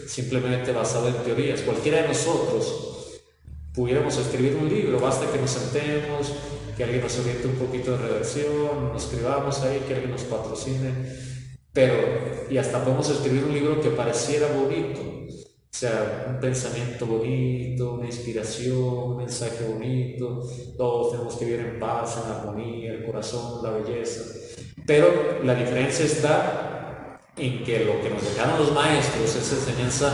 simplemente basado en teorías. Cualquiera de nosotros pudiéramos escribir un libro, basta que nos sentemos, que alguien nos oriente un poquito de redacción, nos escribamos ahí, que alguien nos patrocine, y hasta podemos escribir un libro que pareciera bonito, o sea, un pensamiento bonito, una inspiración, un mensaje bonito, todos tenemos que vivir en paz, en armonía, el corazón, la belleza. Pero la diferencia está en que lo que nos dejaron los maestros es enseñanza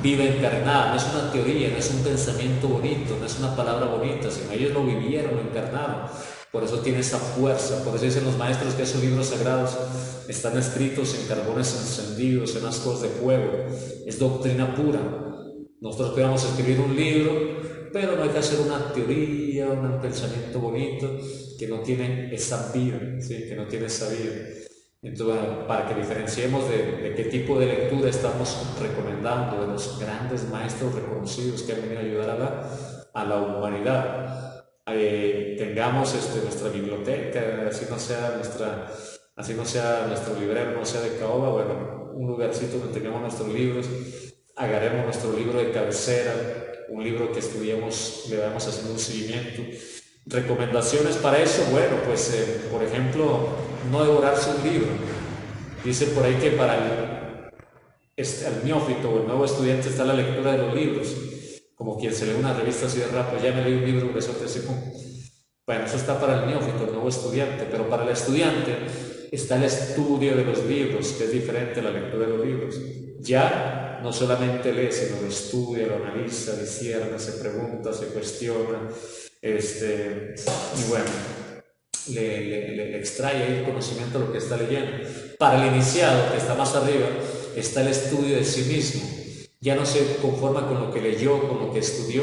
viva, encarnada. No es una teoría, no es un pensamiento bonito, no es una palabra bonita, sino ellos lo vivieron, lo encarnaron. Por eso tiene esa fuerza. Por eso dicen los maestros que esos libros sagrados están escritos en carbones encendidos, en ascuas de fuego. Es doctrina pura. Nosotros podemos escribir un libro, pero no hay que hacer una teoría, un pensamiento bonito que no tiene esa vida, ¿sí? Que no tiene esa vida. Entonces, bueno, para que diferenciemos de qué tipo de lectura estamos recomendando, de los grandes maestros reconocidos que han venido a ayudar a la humanidad. Tengamos nuestra biblioteca, así no sea nuestro librero, no sea de caoba, bueno, un lugarcito donde tengamos nuestros libros, agarremos nuestro libro de cabecera, un libro que estudiamos, le vamos haciendo un seguimiento. Recomendaciones para eso, bueno, pues por ejemplo, no devorarse un libro. Dice por ahí que para el neófito o el nuevo estudiante está la lectura de los libros, como quien se lee una revista así de rápido, ya me leí un libro, un besote así como... Bueno, eso está para el neófito, el nuevo estudiante, pero para el estudiante está el estudio de los libros, que es diferente a la lectura de los libros. Ya no solamente lee, sino lo estudia, lo analiza, discierne, se pregunta, se cuestiona, y bueno, le extrae el conocimiento de lo que está leyendo. Para el iniciado, que está más arriba, está el estudio de sí mismo. Ya no se conforma con lo que leyó, con lo que estudió,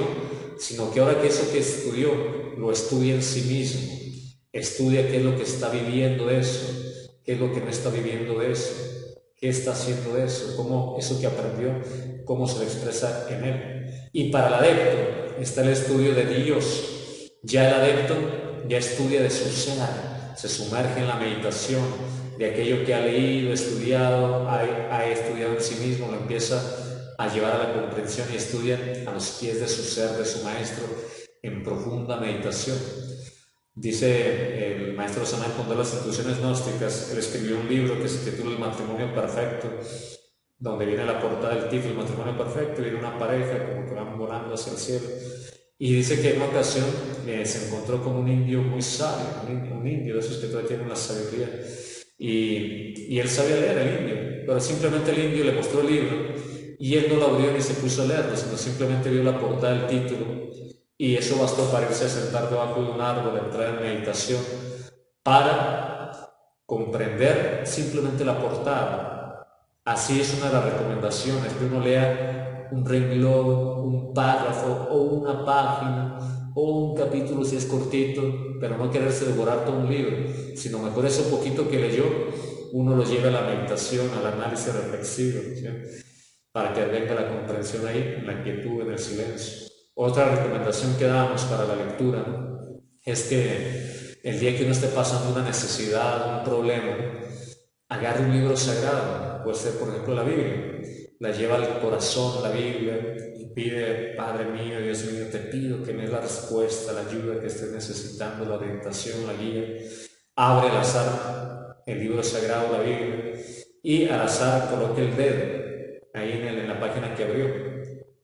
sino que ahora que eso que estudió, lo estudia en sí mismo. Estudia qué es lo que está viviendo de eso, qué es lo que no está viviendo de eso, qué está haciendo de eso, cómo eso que aprendió, cómo se lo expresa en él. Y para el adepto está el estudio de Dios. Ya el adepto ya estudia de su ser, se sumerge en la meditación de aquello que ha leído, estudiado, ha estudiado en sí mismo, lo empieza a llevar a la comprensión y estudia a los pies de su ser, de su maestro, en profunda meditación. Dice el maestro Samuel Pondé las instituciones gnósticas, él escribió un libro que se titula El matrimonio perfecto, donde viene la portada del título, El matrimonio perfecto, viene una pareja como que van volando hacia el cielo. Y dice que en una ocasión se encontró con un indio muy sabio, un indio de esos que todavía tienen la sabiduría. Y él sabía leer, el indio, pero simplemente el indio le mostró el libro y él no lo abrió ni se puso a leerlo, sino simplemente vio la portada del título. Y eso bastó para irse a sentar debajo de un árbol, entrar en meditación, para comprender simplemente la portada. Así es una de las recomendaciones, que uno lea un renglón, un párrafo o una página o un capítulo si es cortito, pero no quererse devorar todo un libro, sino mejor ese poquito que leyó, uno lo lleva a la meditación, al análisis reflexivo, ¿sí? Para que venga la comprensión ahí, en la quietud, en el silencio. Otra recomendación que damos para la lectura es que el día que uno esté pasando una necesidad, un problema, agarre un libro sagrado, puede ser por ejemplo la Biblia, la lleva al corazón la Biblia y pide: Padre mío, Dios mío, te pido que me des la respuesta, la ayuda que estés necesitando, la orientación, la guía. Abre al azar el libro sagrado, la Biblia, y al azar coloque el dedo ahí en la página que abrió.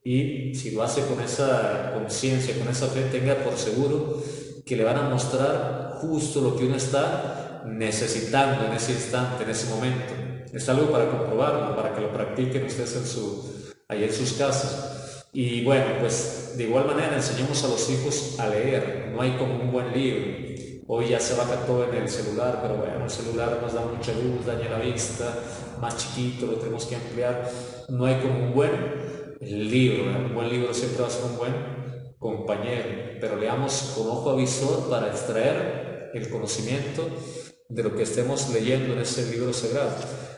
Y si lo hace con esa conciencia, con esa fe, tenga por seguro que le van a mostrar justo lo que uno está necesitando en ese instante, en ese momento. Es algo para comprobarlo, para que lo practiquen ustedes ahí en sus casas. Y bueno, pues de igual manera enseñamos a los hijos a leer. No hay como un buen libro. Hoy ya se baja todo en el celular, pero bueno, el celular nos da mucha luz, daña la vista, más chiquito, lo tenemos que ampliar. No hay como un buen libro, ¿eh? Un buen libro siempre va a ser un buen compañero, pero leamos con ojo avisor para extraer el conocimiento de lo que estemos leyendo en ese libro sagrado.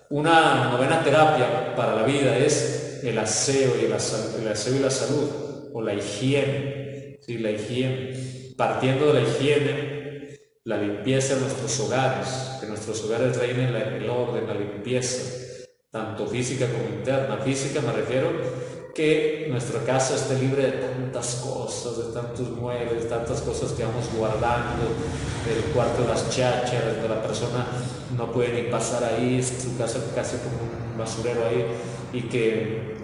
Una novena terapia para la vida es el aseo y la salud, o la higiene, ¿sí? La higiene, partiendo de la higiene, la limpieza de nuestros hogares, que nuestros hogares reinen el orden, la limpieza, tanto física como interna. Física me refiero que nuestra casa esté libre de tantas cosas, de tantos muebles, de tantas cosas que vamos guardando, el cuarto de las chácharas, donde la persona no puede ni pasar ahí, su casa casi como un basurero ahí,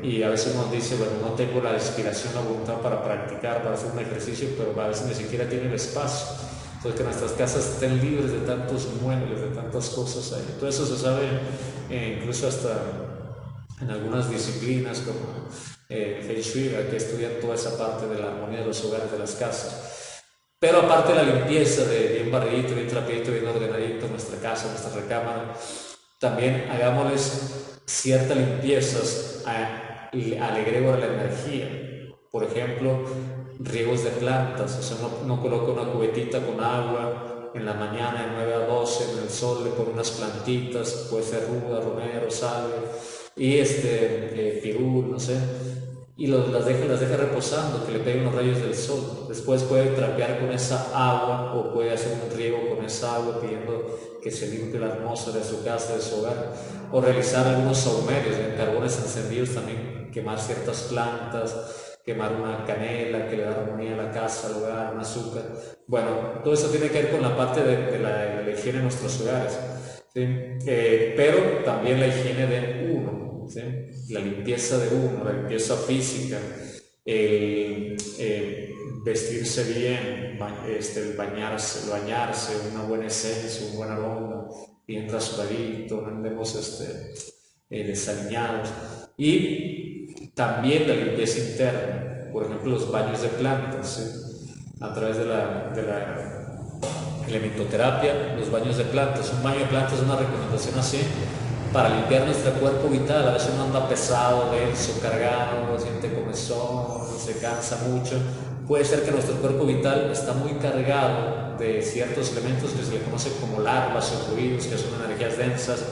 y a veces nos dice: bueno, no tengo la inspiración, la voluntad para practicar, para hacer un ejercicio, pero a veces ni siquiera tiene el espacio. Entonces, que nuestras casas estén libres de tantos muebles, de tantas cosas ahí. Todo eso se sabe incluso hasta en algunas disciplinas como Feng Shui, que estudian toda esa parte de la armonía de los hogares, de las casas. Pero aparte de la limpieza, de bien barridito, bien trapito, bien ordenadito nuestra casa, nuestra recámara, también hagámosles ciertas limpiezas al egregor de la energía. Por ejemplo, riegos de plantas, o sea, no coloca una cubetita con agua en la mañana de 9 a 12 en el sol, le pone unas plantitas, puede ser ruda, romero, salvia y pirul, no sé, y las deja reposando, que le peguen los rayos del sol. Después puede trapear con esa agua o puede hacer un riego con esa agua pidiendo que se limpie la atmósfera de su casa, de su hogar, o realizar algunos sahumerios en carbones encendidos también, quemar ciertas plantas, quemar una canela que le da armonía a la casa, al hogar, un azúcar. Bueno, todo eso tiene que ver con la parte de la higiene de nuestros hogares, ¿sí? Pero también la higiene de uno, ¿sí? La limpieza de uno, la limpieza física, vestirse bien, bañarse, una buena esencia, un buen aroma, bien rasuradito, no andemos desaliñados. Y también la limpieza interna, por ejemplo los baños de plantas, ¿sí? A través de la elementoterapia, los baños de plantas. Un baño de plantas es una recomendación así para limpiar nuestro cuerpo vital. A veces uno anda pesado, denso, cargado, siente comezón, se cansa mucho. Puede ser que nuestro cuerpo vital está muy cargado de ciertos elementos que se le conoce como larvas o fluidos, que son energías densas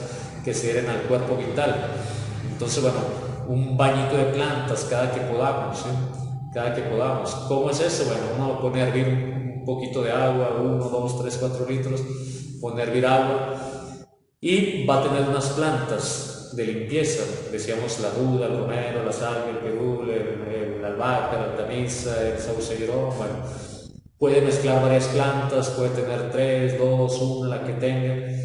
que se adhieren al cuerpo vital. Entonces, bueno, un bañito de plantas cada que podamos, ¿sí? Cada que podamos. ¿Cómo es eso? Bueno, uno pone a hervir un poquito de agua, 1, 2, 3, 4 litros, pone a hervir agua y va a tener unas plantas de limpieza, decíamos la ruda, el romero, la salvia, el pirul, la albahaca, la artemisa, el sauce-girón. Bueno, puede mezclar varias plantas, puede tener 3, 2, 1, la que tenga.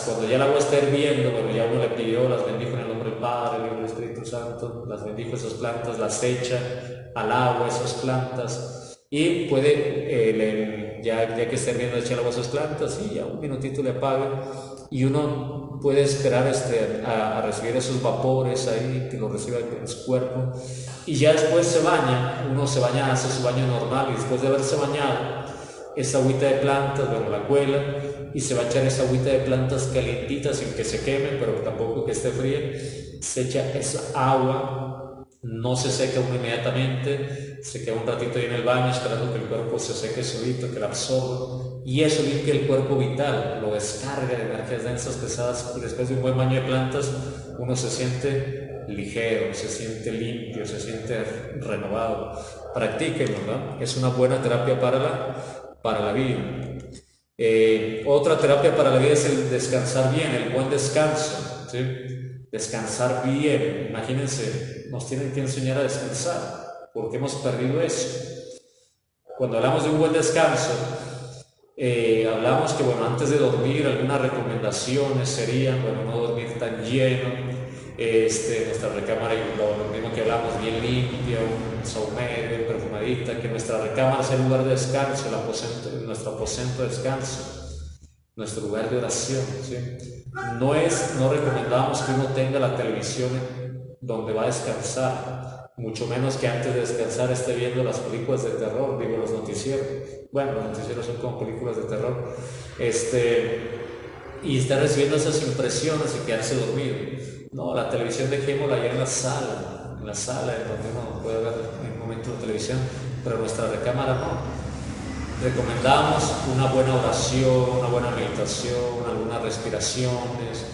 Cuando ya el agua está hirviendo, bueno, ya uno le pidió, las bendijo en el nombre del Padre, el Hijo y el Espíritu Santo, las bendijo esas plantas, las echa al agua esas plantas y puede, ya que esté hirviendo, echar agua a esas plantas y ya un minutito le apague y uno puede esperar a recibir esos vapores ahí, que lo reciba en su cuerpo y ya después se baña, uno se baña, hace su baño normal y después de haberse bañado, esa agüita de plantas, bueno, la cuela y se va a echar esa agüita de plantas calientita sin que se queme, pero tampoco que esté fría. Se echa esa agua, no se seca uno inmediatamente, se queda un ratito ahí en el baño esperando que el cuerpo se seque solito, que la absorba y eso limpia el cuerpo vital, lo descarga de energías densas, pesadas y después de un buen baño de plantas uno se siente ligero, se siente limpio, se siente renovado. Practíquenlo, ¿no? Es una buena terapia para la vida. Otra terapia para la vida es el descansar bien, el buen descanso, ¿sí? Descansar bien. Imagínense, nos tienen que enseñar a descansar porque hemos perdido eso. Cuando hablamos de un buen descanso, hablamos que, bueno, antes de dormir, algunas recomendaciones serían, bueno, no dormir tan lleno, nuestra recámara, lo mismo que hablamos, bien limpia, un saumerio, perfumadita, que nuestra recámara sea el lugar de descanso, nuestro aposento de descanso, nuestro lugar de oración, ¿sí? No recomendamos que uno tenga la televisión donde va a descansar, mucho menos que antes de descansar esté viendo las películas de terror, digo, los noticieros. Bueno, los noticieros son como películas de terror, y estar recibiendo esas impresiones y quedarse dormido. No, la televisión dejémosla ya en la sala en donde uno puede ver en un momento la televisión, pero nuestra recámara no. Recomendamos una buena oración, una buena meditación, algunas respiraciones,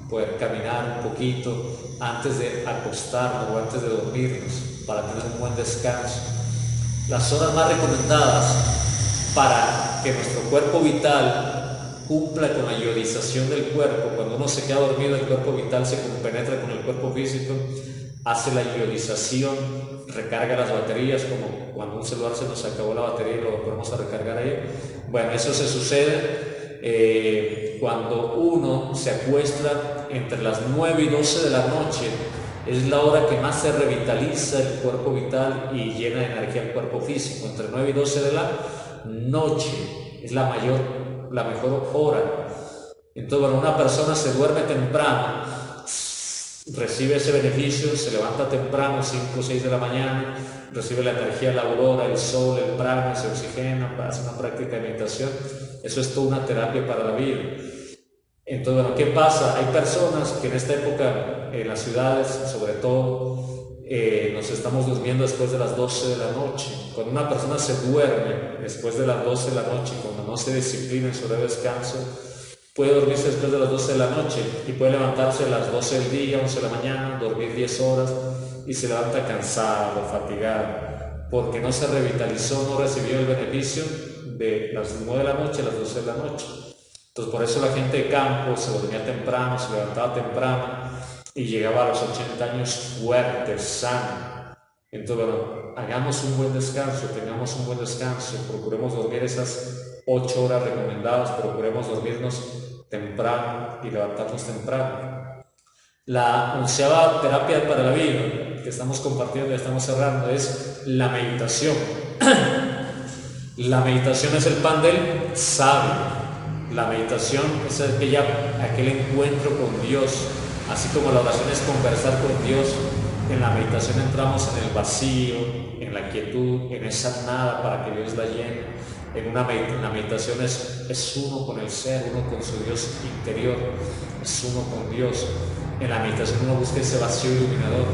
poder caminar un poquito antes de acostarnos o antes de dormirnos para tener un buen descanso. Las horas más recomendadas para que nuestro cuerpo vital cumpla con la iodización del cuerpo. Cuando uno se queda dormido, el cuerpo vital se compenetra con el cuerpo físico, hace la iodización, recarga las baterías, como cuando un celular se nos acabó la batería y lo ponemos a recargar ahí. Bueno, eso se sucede cuando uno se acuesta entre las 9 y 12 de la noche. Es la hora que más se revitaliza el cuerpo vital y llena de energía el cuerpo físico. Entre 9 y 12 de la noche es la mejor hora. Entonces, bueno, una persona se duerme temprano, recibe ese beneficio, se levanta temprano, 5 o 6 de la mañana, recibe la energía de la aurora, el sol, el prana, se oxigena, hace una práctica de meditación. Eso es toda una terapia para la vida. Entonces, bueno, ¿qué pasa? Hay personas que en esta época, en las ciudades, sobre todo, nos estamos durmiendo después de las 12 de la noche. Cuando una persona se duerme después de las 12 de la noche, cuando no se disciplina en su hora de descanso, puede dormirse después de las 12 de la noche y puede levantarse a las 12 del día, 11 de la mañana, dormir 10 horas y se levanta cansado, fatigado, porque no se revitalizó, no recibió el beneficio de las 9 de la noche a las 12 de la noche. Entonces por eso la gente de campo se dormía temprano, se levantaba temprano y llegaba a los 80 años fuerte, sano. Entonces, bueno, hagamos un buen descanso, tengamos un buen descanso, procuremos dormir esas 8 horas recomendadas, procuremos dormirnos temprano y levantarnos temprano. La 11ª terapia para la vida que estamos compartiendo y estamos cerrando es la meditación. La meditación es el pan del sabio. La meditación es aquel encuentro con Dios. Así como la oración es conversar con Dios, en la meditación entramos en el vacío, en la quietud, en esa nada para que Dios la llene. En la meditación es uno con el ser, uno con su Dios interior, es uno con Dios. En la meditación uno busca ese vacío iluminador.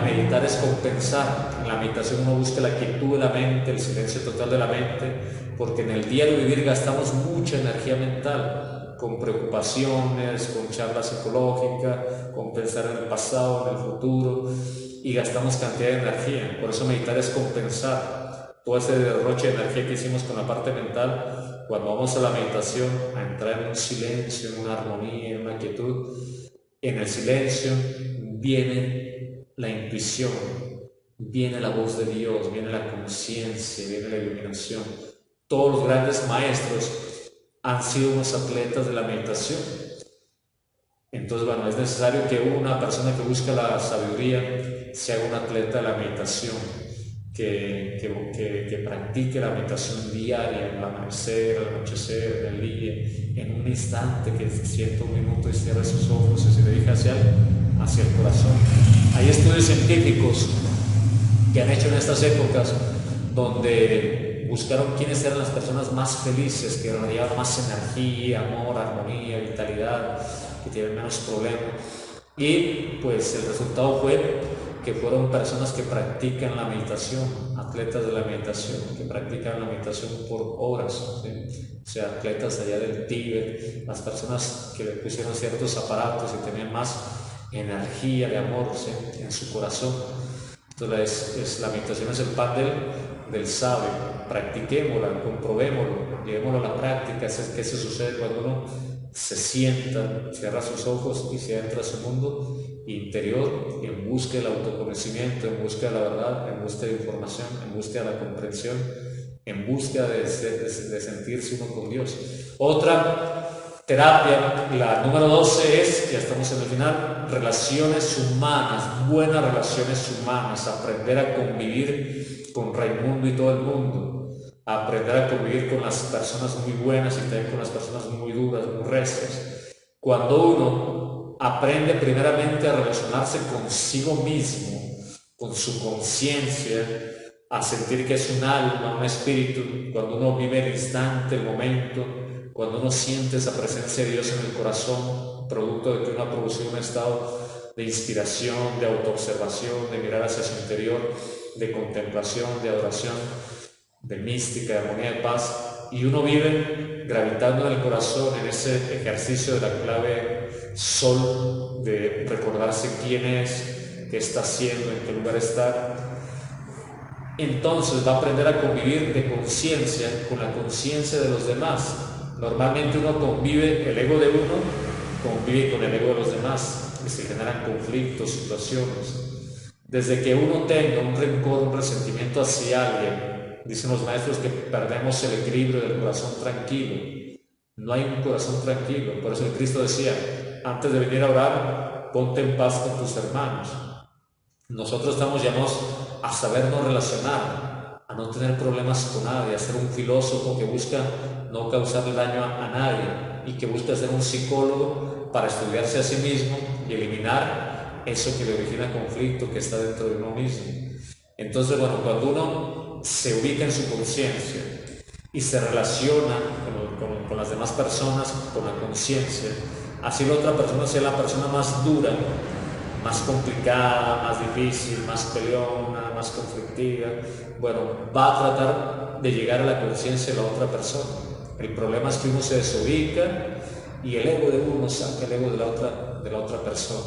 Meditar es compensar. En la meditación uno busca la quietud de la mente, el silencio total de la mente, porque en el diario vivir gastamos mucha energía mental, con preocupaciones, con charla psicológica, con pensar en el pasado, en el futuro, y gastamos cantidad de energía. Por eso meditar es compensar todo ese derroche de energía que hicimos con la parte mental. Cuando vamos a la meditación, a entrar en un silencio, en una armonía, en una quietud, en el silencio viene la intuición, viene la voz de Dios, viene la conciencia, viene la iluminación. Todos los grandes maestros han sido unos atletas de la meditación. Entonces, bueno, es necesario que una persona que busca la sabiduría se haga un atleta de la meditación, que practique la meditación diaria, en el amanecer, al anochecer, en el día, en un instante que sienta un minuto y cierre sus ojos y se dirija hacia el corazón. Hay estudios científicos que han hecho en estas épocas donde buscaron quiénes eran las personas más felices, que irradiaban más energía, amor, armonía, vitalidad, que tienen menos problemas. Y pues el resultado fue que fueron personas que practican la meditación, atletas de la meditación, que practican la meditación por horas, ¿sí? O sea, atletas allá del Tíbet, las personas que le pusieron ciertos aparatos y tenían más energía de amor, ¿sí?, en su corazón. Entonces la meditación es el pan del sabio. Practiquémosla, comprobémoslo, llevémoslo a la práctica. ¿Qué se sucede cuando uno se sienta, cierra sus ojos y se entra a su mundo interior en busca del autoconocimiento, en busca de la verdad, en busca de información, en busca de la comprensión, en busca de sentirse uno con Dios? Otra terapia, la número 12 es, ya estamos en el final, relaciones humanas, buenas relaciones humanas, aprender a convivir con Raimundo y todo el mundo, aprender a convivir con las personas muy buenas y también con las personas muy duras, muy recias. Cuando uno aprende primeramente a relacionarse consigo mismo, con su conciencia, a sentir que es un alma, un espíritu, cuando uno vive el instante, el momento, cuando uno siente esa presencia de Dios en el corazón, producto de que uno ha producido un estado de inspiración, de autoobservación, de mirar hacia su interior, de contemplación, de adoración, de mística, de armonía, de paz, y uno vive gravitando en el corazón en ese ejercicio de la clave sol, de recordarse quién es, qué está haciendo, en qué lugar está. Entonces va a aprender a convivir de conciencia con la conciencia de los demás. Normalmente uno convive, el ego de uno convive con el ego de los demás, y se generan conflictos, situaciones. Desde que uno tenga un rencor, un resentimiento hacia alguien, dicen los maestros que perdemos el equilibrio del corazón tranquilo. No hay un corazón tranquilo. Por eso el Cristo decía, antes de venir a orar, ponte en paz con tus hermanos. Nosotros estamos llamados a sabernos relacionar, a no tener problemas con nadie, a ser un filósofo que busca no causarle daño a nadie y que busca ser un psicólogo para estudiarse a sí mismo y eliminar eso que le origina conflicto que está dentro de uno mismo. Entonces, bueno, cuando uno se ubica en su conciencia y se relaciona con las demás personas, con la conciencia, así la otra persona sea la persona más dura, más complicada, más difícil, más peleona, más conflictiva, bueno, va a tratar de llegar a la conciencia de la otra persona. El problema es que uno se desubica y el ego de uno saca el ego de la otra persona.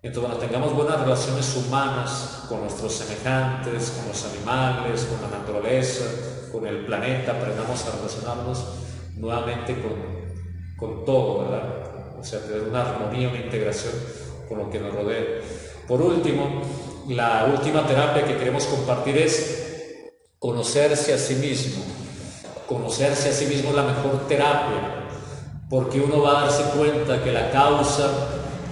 Entonces, bueno, tengamos buenas relaciones humanas con nuestros semejantes, con los animales, con la naturaleza, con el planeta, aprendamos a relacionarnos nuevamente con todo, ¿verdad? O sea, tener una armonía, una integración con lo que nos rodea. Por último, la última terapia que queremos compartir es conocerse a sí mismo. Conocerse a sí mismo es la mejor terapia, porque uno va a darse cuenta que la causa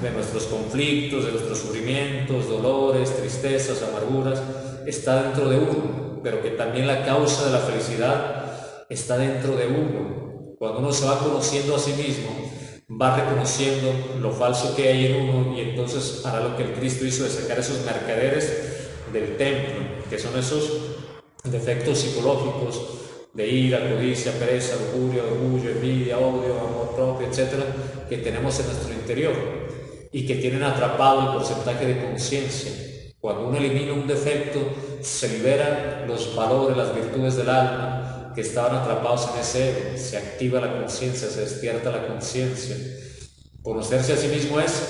de nuestros conflictos, de nuestros sufrimientos, dolores, tristezas, amarguras, está dentro de uno, pero que también la causa de la felicidad está dentro de uno. Cuando uno se va conociendo a sí mismo, va reconociendo lo falso que hay en uno y entonces hará lo que el Cristo hizo de sacar esos mercaderes del templo, que son esos defectos psicológicos de ira, codicia, pereza, lujuria, orgullo, envidia, odio, amor propio, etcétera, que tenemos en nuestro interior y que tienen atrapado el porcentaje de conciencia. Cuando uno elimina un defecto, se liberan los valores, las virtudes del alma que estaban atrapados en ese ego, se activa la conciencia, se despierta la conciencia. Conocerse a sí mismo es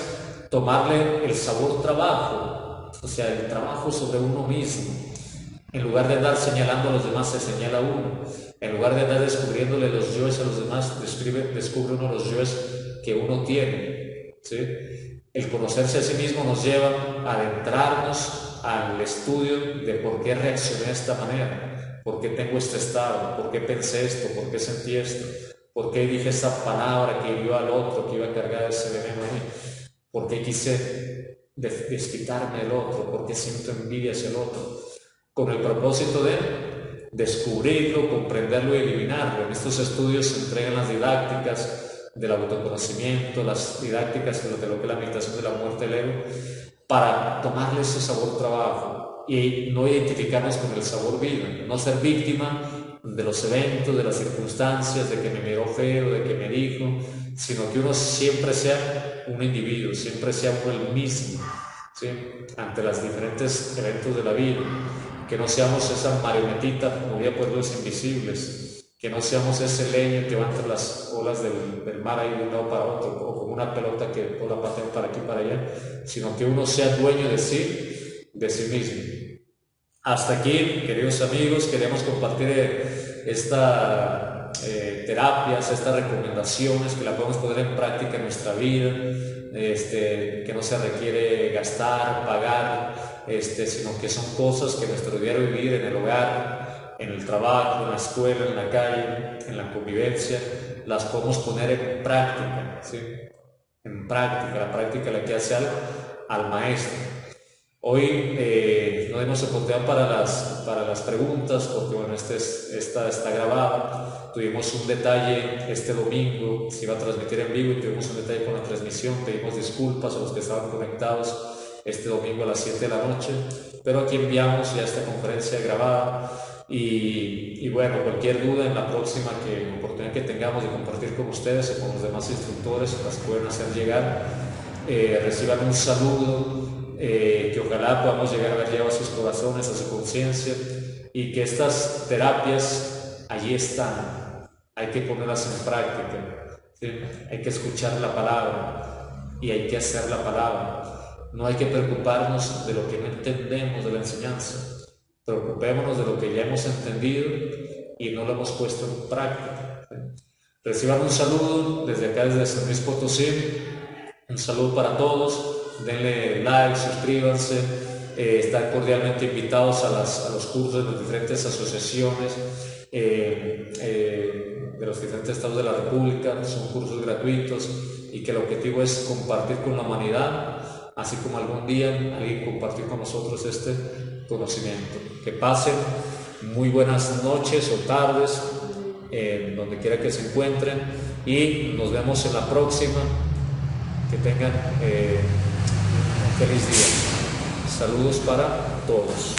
tomarle el sabor trabajo, o sea, el trabajo sobre uno mismo. En lugar de andar señalando a los demás, se señala a uno. En lugar de andar descubriéndole los yoes a los demás, descubre uno los yoes que uno tiene, ¿sí? El conocerse a sí mismo nos lleva a adentrarnos al estudio de por qué reaccioné de esta manera, por qué tengo este estado, por qué pensé esto, por qué sentí esto, por qué dije esa palabra que hirió al otro, que iba a cargar ese veneno a mí, por qué quise desquitarme del otro, por qué siento envidia hacia el otro, con el propósito de descubrirlo, comprenderlo y eliminarlo. En estos estudios se entregan las didácticas del autoconocimiento, las didácticas de lo que es la meditación de la muerte del ego, para tomarle ese sabor trabajo y no identificarnos con el sabor vida, no ser víctima de los eventos, de las circunstancias, de que me miró feo, de que me dijo, sino que uno siempre sea un individuo, siempre sea uno el mismo, ¿sí? Ante los diferentes eventos de la vida, que no seamos esa marionetita movida por los invisibles, que no seamos ese leño que va entre las olas del mar ahí de un lado para otro, o como una pelota que o la patea para aquí y para allá, sino que uno sea dueño de sí mismo. Hasta aquí, queridos amigos, queremos compartir estas terapias, estas recomendaciones que la podemos poner en práctica en nuestra vida, que no se requiere gastar, pagar, sino que son cosas que nuestro diario vivir en el hogar, en el trabajo, en la escuela, en la calle, en la convivencia, las podemos poner en práctica, ¿sí? En práctica, la práctica es la que hace al maestro. Hoy no hemos oportunidad para las preguntas, porque bueno, esta está grabada. Tuvimos un detalle este domingo, se iba a transmitir en vivo y tuvimos un detalle con la transmisión. Pedimos disculpas a los que estaban conectados este domingo a las 7 de la noche, pero aquí enviamos ya esta conferencia grabada. Y bueno, cualquier duda en la próxima oportunidad que tengamos de compartir con ustedes o con los demás instructores, las pueden hacer llegar. Reciban un saludo, que ojalá podamos llegar a ver llegado a sus corazones, a su conciencia, y que estas terapias allí están, hay que ponerlas en práctica, ¿sí? Hay que escuchar la palabra y hay que hacer la palabra. No hay que preocuparnos de lo que no entendemos de la enseñanza. Preocupémonos de lo que ya hemos entendido y no lo hemos puesto en práctica. Reciban un saludo desde acá, desde San Luis Potosí. Un saludo para todos. Denle like, suscríbanse. Están cordialmente invitados a los cursos de las diferentes asociaciones de los diferentes estados de la República. Son cursos gratuitos y que el objetivo es compartir con la humanidad, así como algún día alguien compartir con nosotros este conocimiento. Que pasen muy buenas noches o tardes donde quiera que se encuentren y nos vemos en la próxima. Que tengan un feliz día. Saludos para todos.